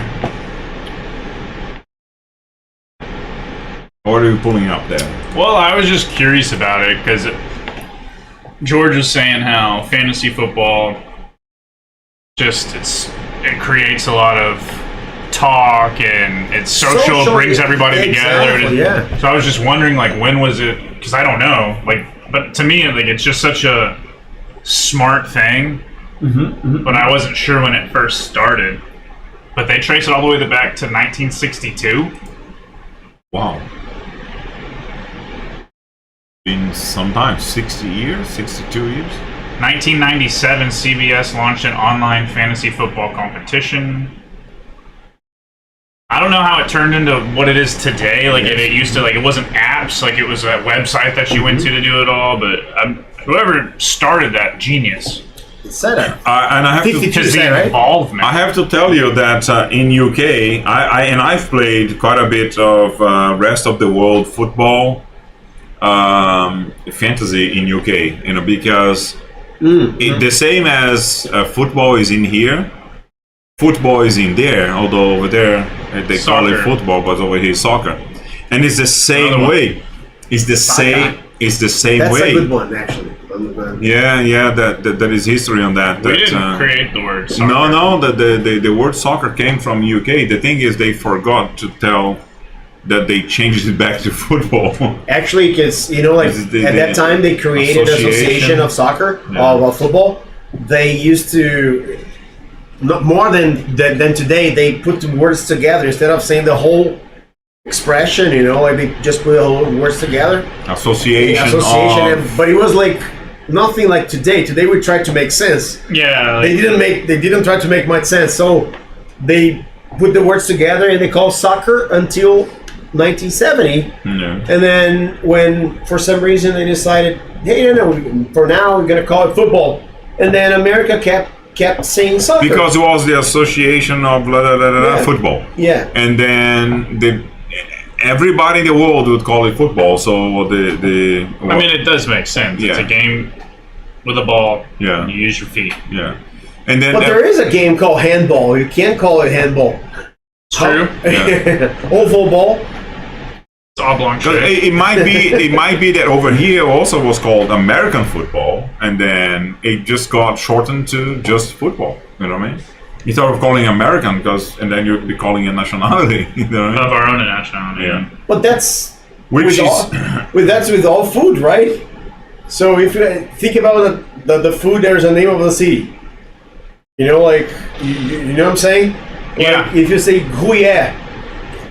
What are you pulling up there? Well, I was just curious about it because George was saying how fantasy football it creates a lot of talk and it's social, brings everybody together. Exactly, yeah. So I was just wondering, like, when was it? Because I don't know. Like, but to me, like, it's just such a smart thing. But I wasn't sure when it first started. But they trace it all the way back to 1962. Wow. Been sometimes 60 years, 62 years. 1997, CBS launched an online fantasy football competition. I don't know how it turned into what it is today. Like, it used to, like, it wasn't apps. Like, it was a website that you went to do it all. But whoever started that, genius. Setup. And I have 52 to. Because say, the right? involvement. I have to tell you that in UK, I've played quite a bit of rest of the world football fantasy in UK. Because the same as football is in here, football is in there. Although over there they call it Soccer. football, but over here is soccer, and it's the same Another one. way. It's the same. It's the same That's way. a good one, actually. Yeah. That is history on that. We that, didn't create the word soccer. No, the word soccer came from UK. The thing is, they forgot to tell that they changed it back to football. Actually, because like Is it at that time they created the Association of Soccer of football. They used to not more than today. They put the words together instead of saying the whole expression. Like they just put the whole words together. Association. But it was like nothing like today. Today we tried to make sense. Yeah. They didn't try to make much sense. So they put the words together and they called soccer until 1970. Yeah. And then when for some reason they decided, hey, for now we're gonna call it football. And then America kept saying soccer Because it was the Association of football. Yeah. And then everybody in the world would call it football. So I mean, it does make sense. Yeah. It's a game with a ball. Yeah. You use your feet. Yeah. And then But there is a game called handball. You can't call it handball. It's true. Oval ball. It's oblong shape. it might be that over here also was called American football, and then it just got shortened to just football. You know what I mean? Instead of calling American, and then you'd be calling it nationality. You know what I mean? Of our own nationality. Yeah. But that's Which that's with all food, right? So if you think about the food, there's a name of the city. Like you know what I'm saying? Yeah. Like if you say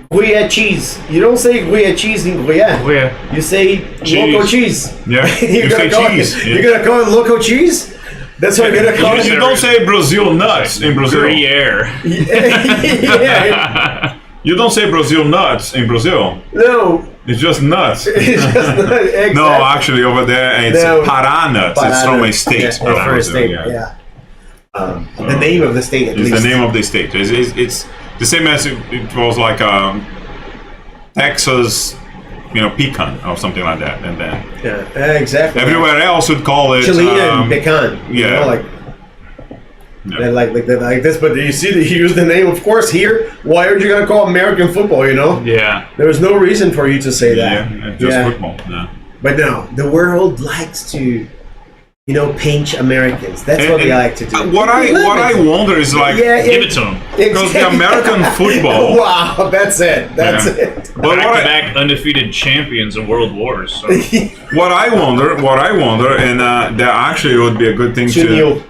Gruyere cheese, you don't say Gruyere cheese in Gruyere. Yeah. You say loco cheese. Yeah. You say cheese. You're gonna call it loco cheese? That's what you're gonna call You it. don't say Brazil nuts in Brazil. Gruyere. Yeah. You don't say Brazil nuts in Brazil. No. It's just nuts. It's just not, exactly. No, actually, over there it's Pará nuts. It's from a state. Yeah, from a state. Yeah. The name of the state, at least. It's the name of the state. It's the same as it was like Texas, pecan or something like that, and then exactly. everywhere else would call it Chilean pecan. Yeah. Like this, but you see that he used the name. Of course, here, why aren't you gonna call American football? Yeah. There was no reason for you to say that. Yeah, just football. Yeah. But no, the world likes to, pinch Americans. That's what they like to do. What I wonder is like, Give it to them. because the American football. Wow, that's it. That's it. But Back-to-back undefeated champions in world wars. So. what I wonder, and that actually would be a good thing to.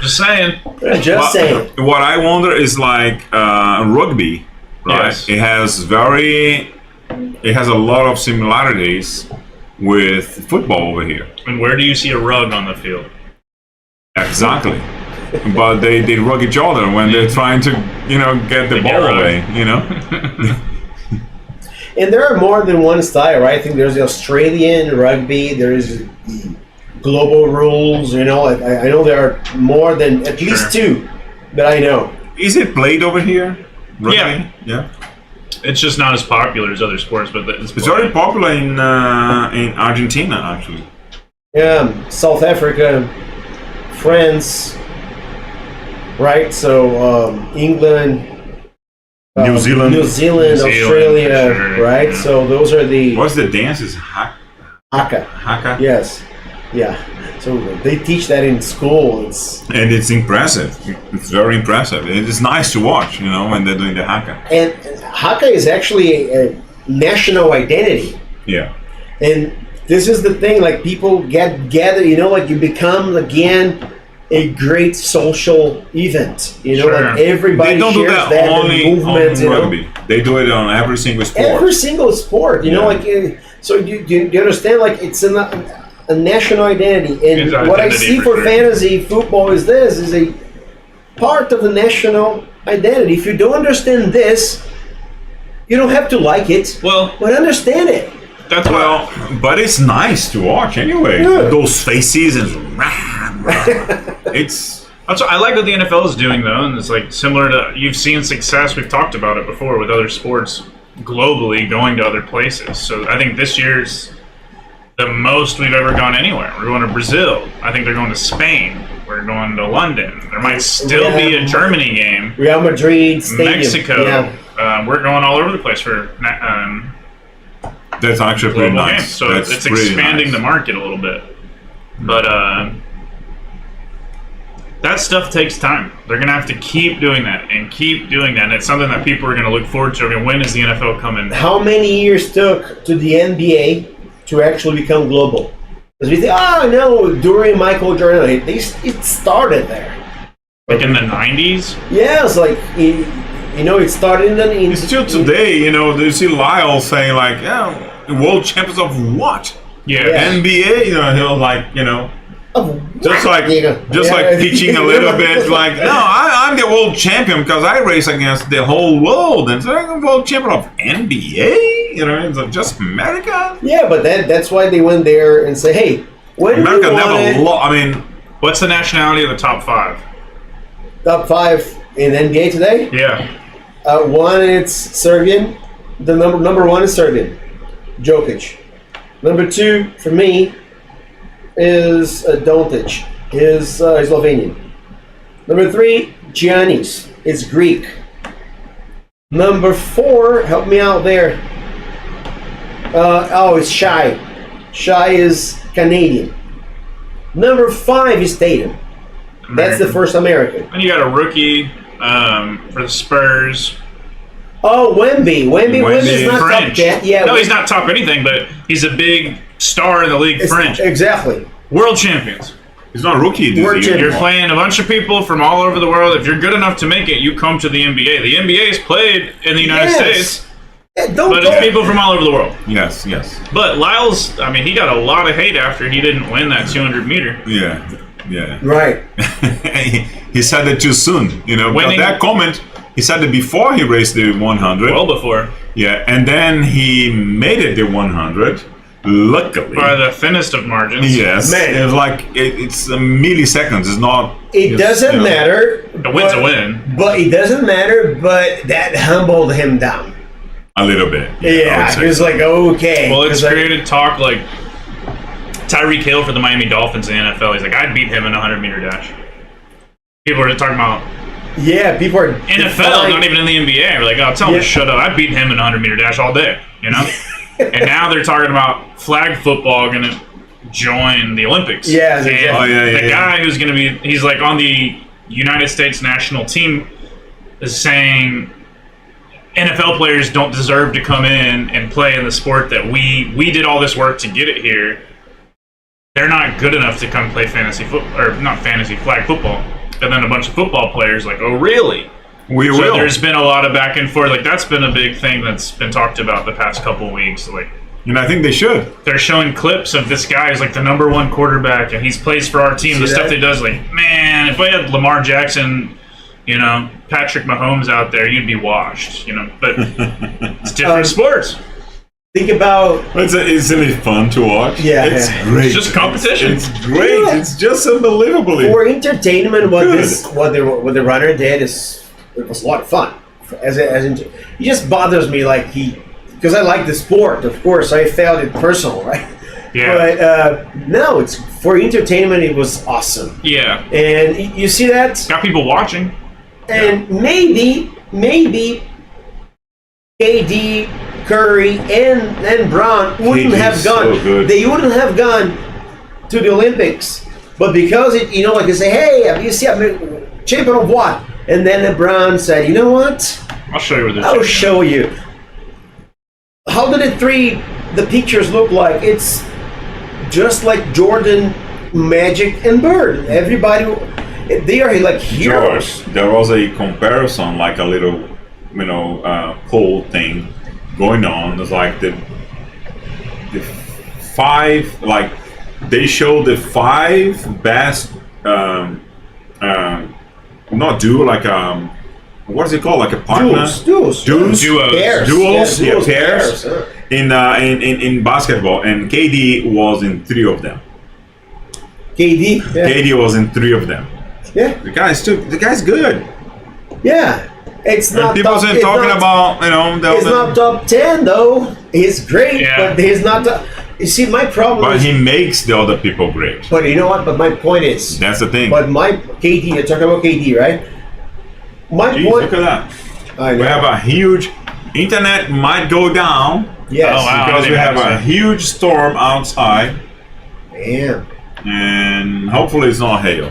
Just saying. Just saying. What I wonder is like rugby, right? Yes. It has a lot of similarities with football over here. And where do you see a rug on the field? Exactly. But they rug each other when they're trying to, get the ball away, And there are more than one style, right? I think there's the Australian rugby, there's the global rules, I know there are more than at least two that I know. Is it played over here? Rugby? Yeah. It's just not as popular as other sports, but it's very popular in Argentina, actually. Yeah, South Africa, France, right? So England, New Zealand, Australia, sure, right? yeah. So those are the What's the dance? Is haka? Haka. Yes, yeah. So they teach that in school. And it's impressive. It's very impressive. It is nice to watch, when they're doing the haka. And haka is actually a national identity. Yeah. And this is the thing, like people get gathered, like you become again a great social event. Like everybody they don't shares do that, that only movement. on rugby. They do it on every single sport. Every single sport, so you understand, like it's a national identity. And what I see for fantasy football is a part of the national identity. If you don't understand this, you don't have to like it. Well, but understand it. That's but it's nice to watch anyway. Yeah. Those faces and it's. That's what I like what the NFL is doing though, and it's like similar to you've seen success. We've talked about it before with other sports globally going to other places. So I think this year's the most we've ever gone anywhere. We're going to Brazil. I think they're going to Spain. We're going to London. There might still be a Germany game. Real Madrid Stadium. Mexico. Yeah. We're going all over the place for that's actually pretty nice. Games. So that's it's expanding the market a little bit. But that stuff takes time. They're going to have to keep doing that and keep doing that. And it's something that people are going to look forward to. I mean, when is the NFL coming? How many years took to the NBA to actually become global? Because we think, no, during Michael Jordan, it started there. Like in the 90s? Yeah, it's like, it started in Still today, you see Lyle saying like, world champions of what? Yeah. NBA, he was like, just like teaching a little bit, like, no, I'm the world champion because I race against the whole world, and so I'm the world champion of NBA. It's like just America. Yeah, but that's why they went there and say, hey, when America never lost. I mean, what's the nationality of the top 5? Top 5 in NBA today? Yeah. One, it's Serbian. The number 1 is Serbian, Jokic. Number 2 for me is Dončić. He's Slovenian. Number 3, Giannis. It's Greek. Number 4, help me out there. It's Shai. Shai is Canadian. Number 5 is Tatum. That's the first American. And you got a rookie for the Spurs. Oh, Wemby. Wemby's not French. top 10. Yeah, no, he's not top anything, but he's a big star in the league. French. Exactly. World champions. he's not a rookie. You're playing a bunch of people from all over the world. If you're good enough to make it, you come to the NBA. The NBA is played in the United States. But it's people from all over the world. Yes. But Lyle's, he got a lot of hate after he didn't win that 200 meter. Yeah. Right. He said it too soon, Winning, that comment, he said it before he raced the 100. Well before. Yeah, and then he made it the 100, luckily. By the thinnest of margins. Yes. Man. It was like, it's milliseconds, it's not... It doesn't matter. A win's a win. But it doesn't matter, but that humbled him down. A little bit. Yeah, he was like, okay. Well, it's created talk like Tyreek Hill for the Miami Dolphins in the NFL. He's like, I'd beat him in a 100-meter dash. People are talking about people are NFL, not even in the NBA. We're like, tell him to shut up. I'd beat him in a 100-meter dash all day, And now they're talking about flag football going to join the Olympics. Yeah, and exactly. the guy who's going to be, he's like on the United States national team is saying NFL players don't deserve to come in and play in the sport that we did all this work to get it here. They're not good enough to come play fantasy football, or not fantasy, flag football. And then a bunch of football players like, oh, really? So there's been a lot of back and forth. Like, that's been a big thing that's been talked about the past couple of weeks. Like, and I think they should. They're showing clips of this guy who's like the number 1 quarterback, and he's plays for our team. The stuff he does, like, man, if I had Lamar Jackson, Patrick Mahomes out there, you'd be washed, But it's different sports. Think about... Isn't it fun to watch? Yeah. It's great. It's just competition. It's great. Yeah. It's just unbelievably. For entertainment, what the runner did it was a lot of fun. It just bothers me, because I like the sport, of course. I felt it personal, right? Yeah. But no, it's for entertainment. It was awesome. Yeah. And you see that? Got people watching. And maybe KD, Curry, and Brown wouldn't have gone. So they wouldn't have gone to the Olympics, but because like they say, hey, you see, I'm a champion of what? And then LeBron said, you know what? I'll show you where they're I'll show you. How did the pictures look like? It's just like Jordan, Magic, and Bird. Everybody, they are like heroes. George, there was a comparison, like a little, poll thing going on. It's like the 5, like they show the 5 best, not duo, like what is it called? Like a partner? Duos. Pairs. In basketball, and KD was in 3 of them. KD was in 3 of them. Yeah. The guy's good. Yeah. It's not. And people talking about It's not top 10 though. He's great, but he's not. You see, my problem. But he makes the other people great. But you know what? But my point is. That's the thing. But KD, you're talking about KD, right? My point. Look at that. I know. We have a huge. Internet might go down. Yes. Oh, wow. Because we have a huge storm outside. Damn. And hopefully it's not hail.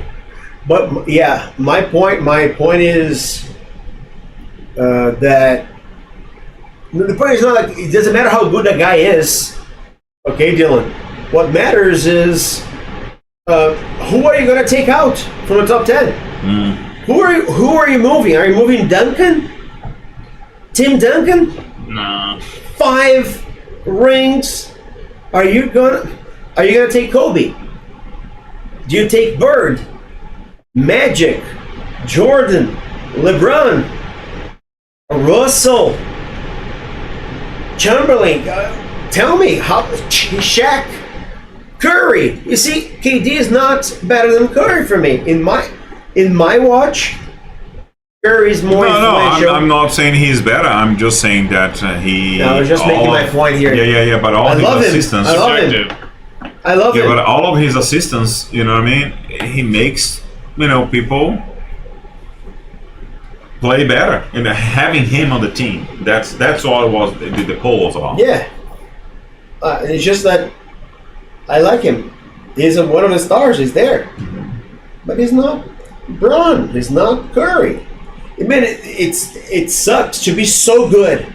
But yeah, my point is that the point is not like it doesn't matter how good that guy is. Okay, Dylan. What matters is who are you going to take out from the top 10? Who are you moving? Are you moving Duncan? Tim Duncan? No. 5 rings. Are you gonna take Kobe? Do you take Bird, Magic, Jordan, LeBron, Russell, Chamberlain? Tell me how. Shaq, Curry. You see, KD is not better than Curry for me. In my watch, Curry is more influential. I'm not saying he's better. I'm just saying that he. No, I was just making my point here. Yeah. But all his assistants. I love him. I love him. But all of his assistants, you know what I mean? He makes, people play better. And having him on the team, that's all it was. The poll was about. Yeah. It's just that I like him. He's one of the stars. He's there. But he's not Braun. He's not Curry. I mean, it sucks to be so good.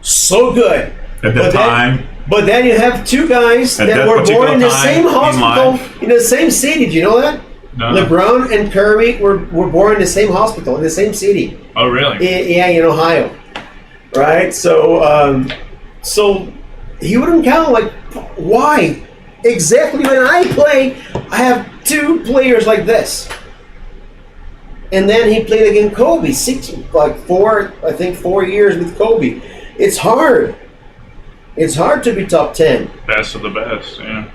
So good. At the time. But then you have 2 guys that were born in the same hospital, in the same city. Do you know that? No. LeBron and Curry were born in the same hospital, in the same city. Oh, really? Yeah, in Ohio. Right? So he wouldn't count. Like, why? Exactly when I play, I have 2 players like this. And then he played against Kobe, 4 years with Kobe. It's hard. It's hard to be top 10. Best of the best, yeah.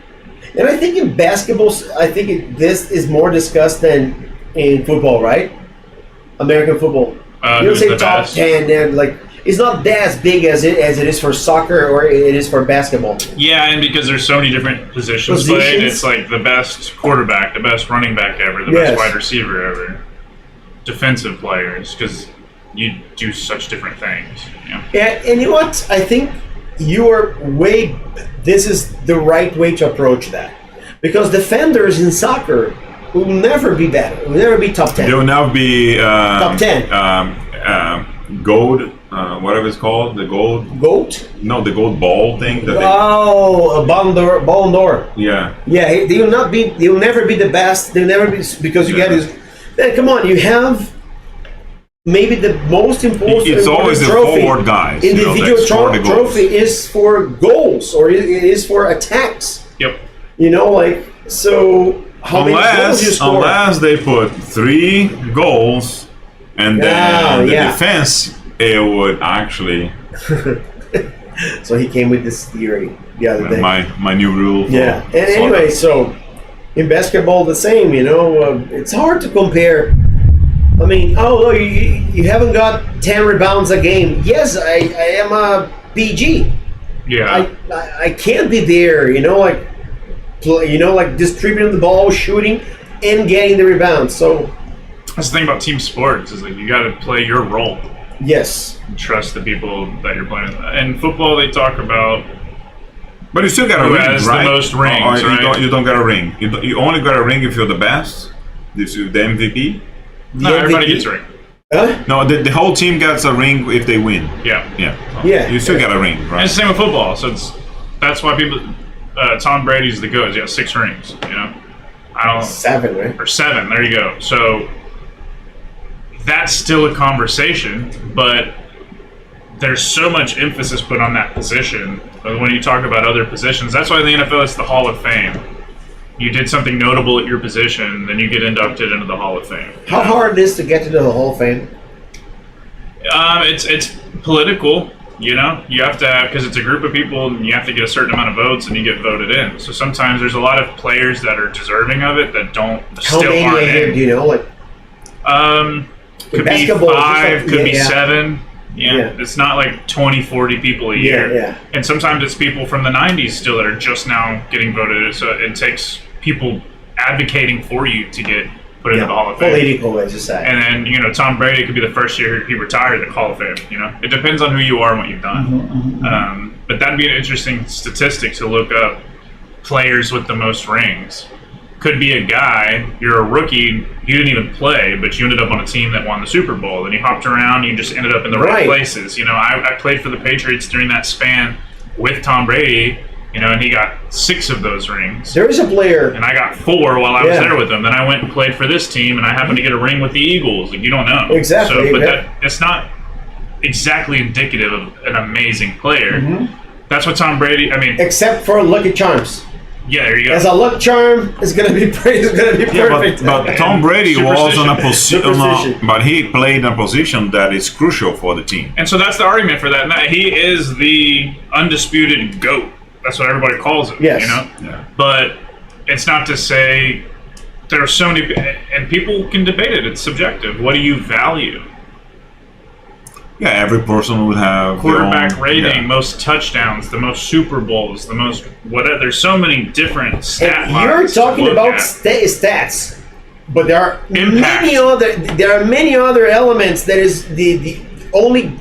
And I think in basketball, this is more discussed than in football, right? American football. You don't say top best? 10, then it's not as big as it is for soccer or it is for basketball. Yeah, and because there's so many different positions played, it's like the best quarterback, the best running back ever, the best wide receiver ever, defensive players, because you do such different things. Yeah, and you know what? I think this is the right way to approach that. Because defenders in soccer will never be better. Will never be top 10. They will now be top 10. Gold, whatever it's called, the gold. Goat? No, the gold ball thing. A Ballon d'Or. Yeah. Yeah, they will not be. They will never be the best. They'll never be because you get this. Then come on, you have. Maybe the most important It's always the trophy, forward guys. Individual trophy is for goals or it is for attacks. Yep. So how many goals you score? Unless they put 3 goals and then the defense, it would actually. So he came with this theory the other day. My new rule. Yeah. And anyway, so in basketball the same. It's hard to compare. I mean, you haven't got 10 rebounds a game. Yes, I am a PG. Yeah. I can't be there, distributing the ball, shooting, and getting the rebound. So that's the thing about team sports is you got to play your role. Yes. Trust the people that you're playing with. In football, they talk about. But you still got a ring, has right? The most rings, right? You don't got a ring. You only got a ring if you're the best. This is the MVP. No, everybody gets a ring. Huh? No, the whole team gets a ring if they win. Yeah. Yeah. You still got a ring, right? And it's the same with football. So that's why people. Tom Brady's the GOAT. He has 6 rings. I don't. 7, right? Or 7. There you go. So that's still a conversation, but there's so much emphasis put on that position when you talk about other positions. That's why in the NFL it's the Hall of Fame. You did something notable at your position, then you get inducted into the Hall of Fame. How hard it is to get into the Hall of Fame? It's political. You have to have, because it's a group of people, and you have to get a certain amount of votes, and you get voted in. So sometimes there's a lot of players that are deserving of it that don't. How still many aren't are here? in. Do you know? Could be 5, could be 7. Yeah, it's not like 20, 40 people a year. Yeah. And sometimes it's people from the 90s still that are just now getting voted. So it takes people advocating for you to get put into the Hall of Fame. Political, as you say. And then, Tom Brady could be the first year he retired at the Hall of Fame. It depends on who you are and what you've done. But that'd be an interesting statistic to look up, players with the most rings. could be a guy, you're a rookie, you didn't even play, but you ended up on a team that won the Super Bowl. And you hopped around, you just ended up in the right places. You know, I played for the Patriots during that span with Tom Brady, you know, and he got 6 of those rings. There is a player. And I got 4 while I was there with him. Then I went and played for this team, and I happened to get a ring with the Eagles. Like, you don't know. Exactly. So, but it's not exactly indicative of an amazing player. That's what Tom Brady, I mean. Except for Lucky Charms. Yeah, there you go. As a luck charm, it's gonna be perfect. But Tom Brady was on a Superstition. but he played a position that is crucial for the team. And so that's the argument for that. Now, he is the undisputed GOAT. That's what everybody calls him. Yes. You know? Yeah. But it's not to say there are so many, and people can debate it. It's subjective. What do you value? Yeah, every person would have Quarterback their own, rating, most touchdowns, the most Super Bowls, the most whatever. There's so many different stat lines. You're talking to look about at. Stats, but there are Impact. many other elements that is the only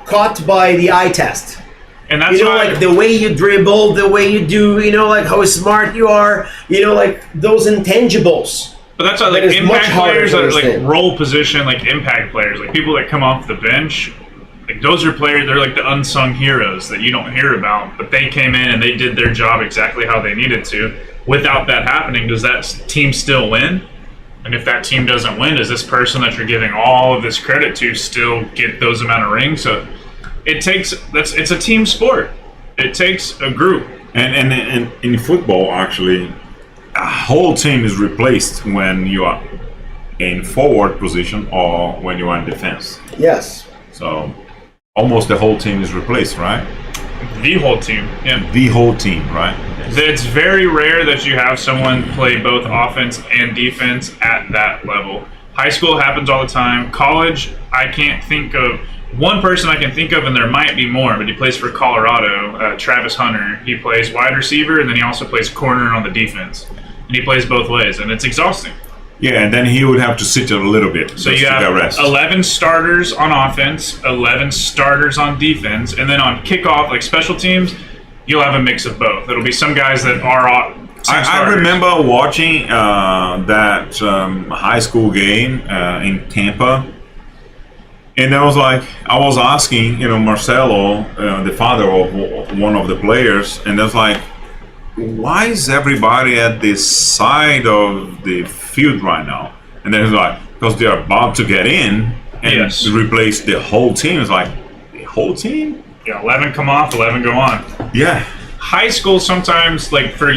caught by the eye test. And that's You know, why like the way you dribble, the way you do, you know, like how smart you are, you know, like those intangibles. But that's why, like, That is much impact harder players to that are like understand. role position, like impact players, like people that come off the bench. Like, those are players. They're like the unsung heroes that you don't hear about, but they came in and they did their job exactly how they needed to. Without that happening, does that team still win? And if that team doesn't win, does this person that you're giving all of this credit to still get those amount of rings? So it's a team sport. It takes a group. And in football, actually, a whole team is replaced when you are in forward position or when you are in defense. Yes. So almost the whole team is replaced, right? The whole team, yeah. The whole team, right? It's very rare that you have someone play both offense and defense at that level. High school happens all the time. College, I can't think of one person I can think of, and there might be more, but he plays for Colorado, Travis Hunter. He plays wide receiver, and then he also plays corner on the defense. And he plays both ways, and it's exhausting. Yeah, and then he would have to sit a little bit. So you have rest. 11 starters on offense, 11 starters on defense, and then on kickoff, like special teams, you'll have a mix of both. It'll be some guys that are I remember watching that high school game in Tampa, and I was asking, Marcelo, the father of one of the players, and I was like, why is everybody at this side of the field right now? And then he's like, because they're about to get in and replace the whole team. It's like, the whole team? Yeah, 11 come off, 11 go on. Yeah. High school sometimes, like for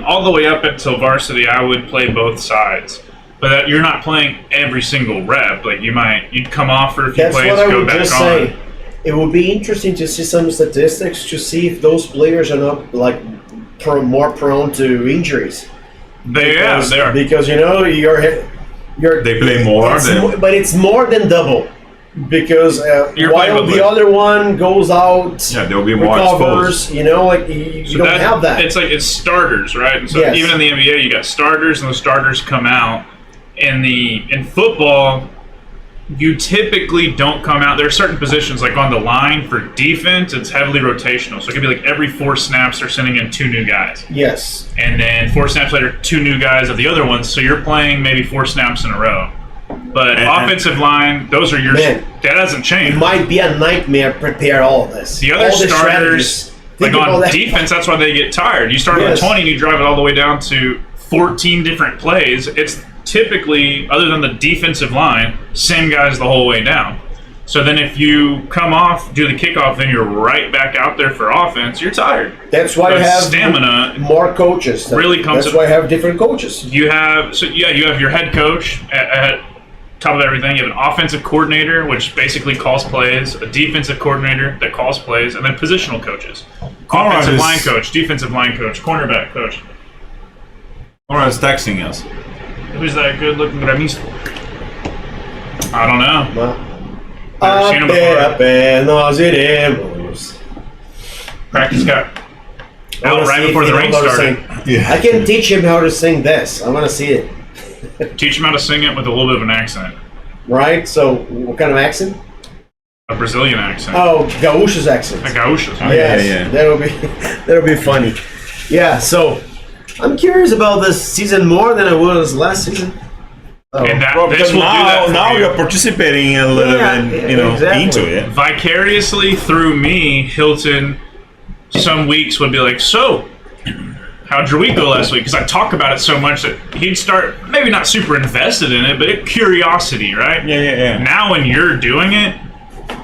all the way up until varsity, I would play both sides. But you're not playing every single rep. Like you'd come off for a few plays, go back on. Say. It would be interesting to see some statistics to see if those players are not like more prone to injuries. They are. Because they play more but it's more than double. Because while the other one goes out, there'll be more recovers, exposed. You don't have that. It's starters, right? And so even in the NBA, you got starters, and those starters come out. In football, you typically don't come out. There are certain positions, like on the line for defense, it's heavily rotational. So it could be like every 4 snaps they're sending in 2 new guys. Yes. And then 4 snaps later, 2 new guys of the other ones. So you're playing maybe 4 snaps in a row. But offensive line, those are your... that hasn't changed. It might be a nightmare prepare all of this. The other starters, like on defense, that's why they get tired. You start on 20 and you drive it all the way down to 14 different plays. It's typically, other than the defensive line, same guys the whole way down. So then if you come off, do the kickoff, then you're right back out there for offense, you're tired. That's why I have stamina more coaches. That's why I have different coaches. You have your head coach at top of everything. You have an offensive coordinator, which basically calls plays, a defensive coordinator that calls plays, and then positional coaches. Offensive line coach, defensive line coach, cornerback coach. Konrad's texting us. Who's that good-looking Grammys? I don't know. Never seen him before. Nós iremos. Practice got out right before the rain started. I can teach him how to sing this. I want to see it. Teach him how to sing it with a little bit of an accent. Right? So, what kind of accent? A Brazilian accent. Oh, Gaúcho's accent. A Gaúcho's. Yes, that'll be funny. Yeah. So, I'm curious about this season more than I was last season. Oh. And Well, this because will do that for now you. you're participating a little bit, exactly. into it. Vicariously through me, Hilton, some weeks would be like, so, how'd your week go last week? Because I talk about it so much that he'd start, maybe not super invested in it, but curiosity, right? Yeah. Now when you're doing it,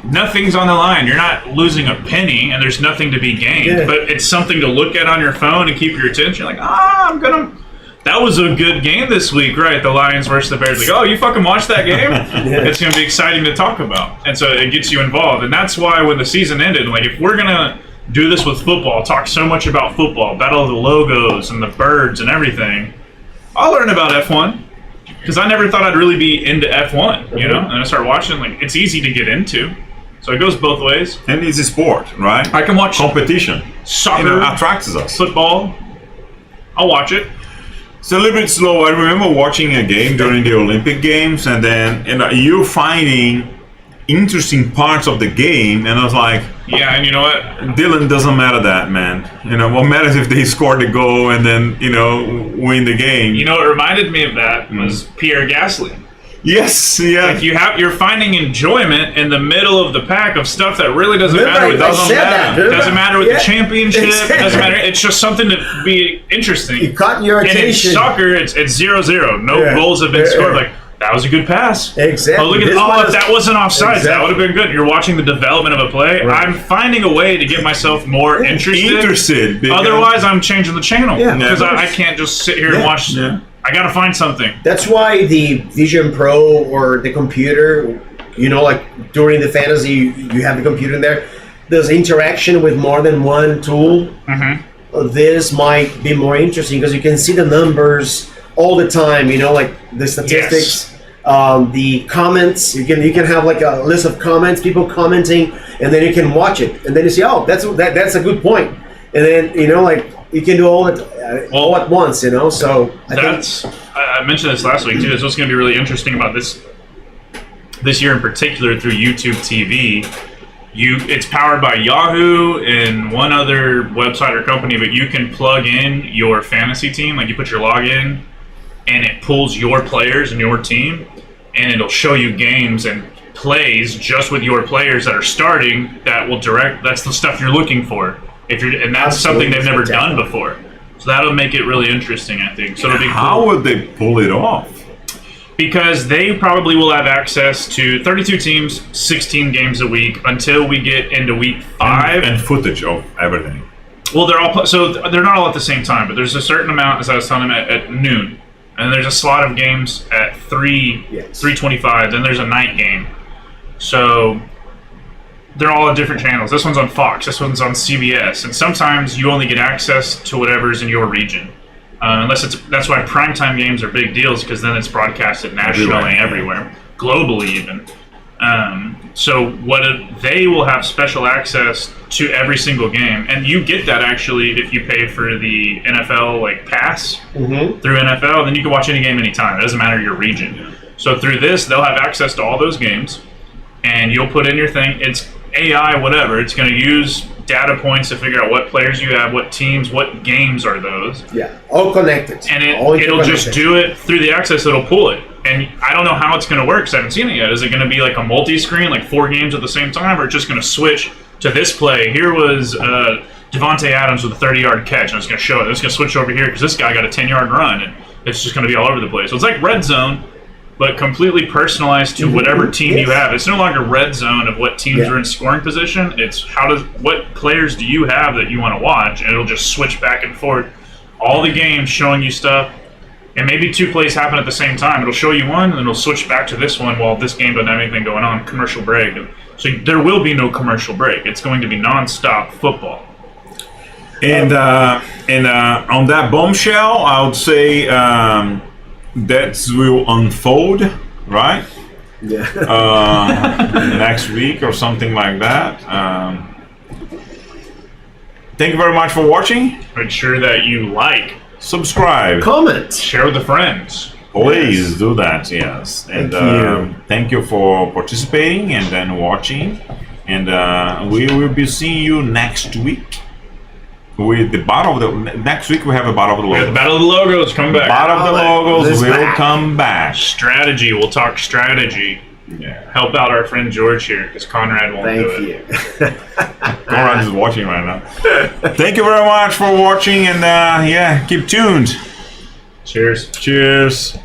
nothing's on the line. You're not losing a penny, and there's nothing to be gained. Yeah. But it's something to look at on your phone and keep your attention. Like, that was a good game this week, right? The Lions versus the Bears. Like, oh, you fucking watched that game? It's going to be exciting to talk about. And so it gets you involved. And that's why when the season ended, like, if we're going to do this with football, talk so much about football, battle of the logos and the birds and everything, I'll learn about F1. Because I never thought I'd really be into F1, you know? And I start watching, like, it's easy to get into. So it goes both ways. And it's a sport, right? I can watch Competition. soccer, Attracts us. football. I'll watch it. It's a little bit slow. I remember watching a game during the Olympic Games, and then you finding interesting parts of the game, and I was like, Yeah, and you know what? Dylan, doesn't matter that, man. What matters if they score the goal and then win the game. You know what reminded me of that was Pierre Gasly. Yes, yeah. Like you're finding enjoyment in the middle of the pack of stuff that really doesn't Remember, matter with I doesn't said matter. that. Doesn't matter with Yeah. the championship. Exactly. Doesn't matter. It's just something to be interesting. You caught your And in attention. soccer, it's 0-0. No Yeah. goals have been Yeah. scored. Like that was a good pass. Exactly. Oh, look at This if was- that wasn't offsides, that Exactly. would have been good. You're watching the development of a play. Right. I'm finding a way to get myself more interested. because- Otherwise, I'm changing the channel Yeah, because of course. I can't just sit here and Yeah. watch. Yeah. I got to find something. That's why the Vision Pro or the computer, like during the fantasy, you have the computer in there. There's interaction with more than one tool. This might be more interesting because you can see the numbers all the time. Like the statistics, the comments. You can have like a list of comments, people commenting, and then you can watch it, and then you see, oh, that's a good point, and then you can do all at once. So I mentioned this last week too. It's what's going to be really interesting about this year in particular through YouTube TV. It's powered by Yahoo and one other website or company, but you can plug in your fantasy team. Like you put your login, and it pulls your players and your team, and it'll show you games and plays just with your players that are starting. That will direct. That's the stuff you're looking for. And that's something they've never done before. So that'll make it really interesting, I think. So it'll be How cool. would they pull it off? Because they probably will have access to 32 teams, 16 games a week until we get into week 5. And footage of everything. Well, they're not all at the same time, but there's a certain amount, as I was telling them, at noon. And there's a slot of games at 3:25. Then there's a night game. So they're all on different channels. This one's on Fox. This one's on CBS. And sometimes you only get access to whatever's in your region. That's why primetime games are big deals, because then it's broadcasted nationally, everywhere, globally even. So they will have special access to every single game, and you get that actually if you pay for the NFL pass through NFL. Then you can watch any game anytime. It doesn't matter your region. So through this, they'll have access to all those games, and you'll put in your thing. It's AI, whatever. It's going to use data points to figure out what players you have, what teams, what games are those. Yeah, all connected. And all it'll just interconnected. do it through the access. It'll pull it. And I don't know how it's going to work because I haven't seen it yet. Is it going to be like a multi-screen, like 4 games at the same time, or just going to switch to this play? Here was Devontae Adams with a 30-yard catch, and it's going to show it. It's going to switch over here because this guy got a 10-yard run, and it's just going to be all over the place. So it's like Red Zone, but completely personalized to whatever team you have. It's no longer Red Zone of what teams are in scoring position. It's what players do you have that you want to watch, and it'll just switch back and forth. All the games showing you stuff. And maybe 2 plays happen at the same time. It'll show you one, and then it'll switch back to this one while this game doesn't have anything going on. Commercial break. So there will be no commercial break. It's going to be nonstop football. And on that bombshell, I would say that will unfold, right? Yeah. Next week or something like that. Thank you very much for watching. Make sure that you Subscribe. Comment. share with the friends. Please do that, yes. And Thank you. Thank you for participating and then watching. And we will be seeing you next week. with the battle of the next week we have a battle of the We got the logos. Battle of the Logos coming back. Battle of the logos This will back. come back. Strategy. We'll talk strategy. Yeah. Help out our friend George here because Konrad won't do Thank it. you. Konrad is watching right now. Thank you very much for watching, and yeah, keep tuned. Cheers. Cheers.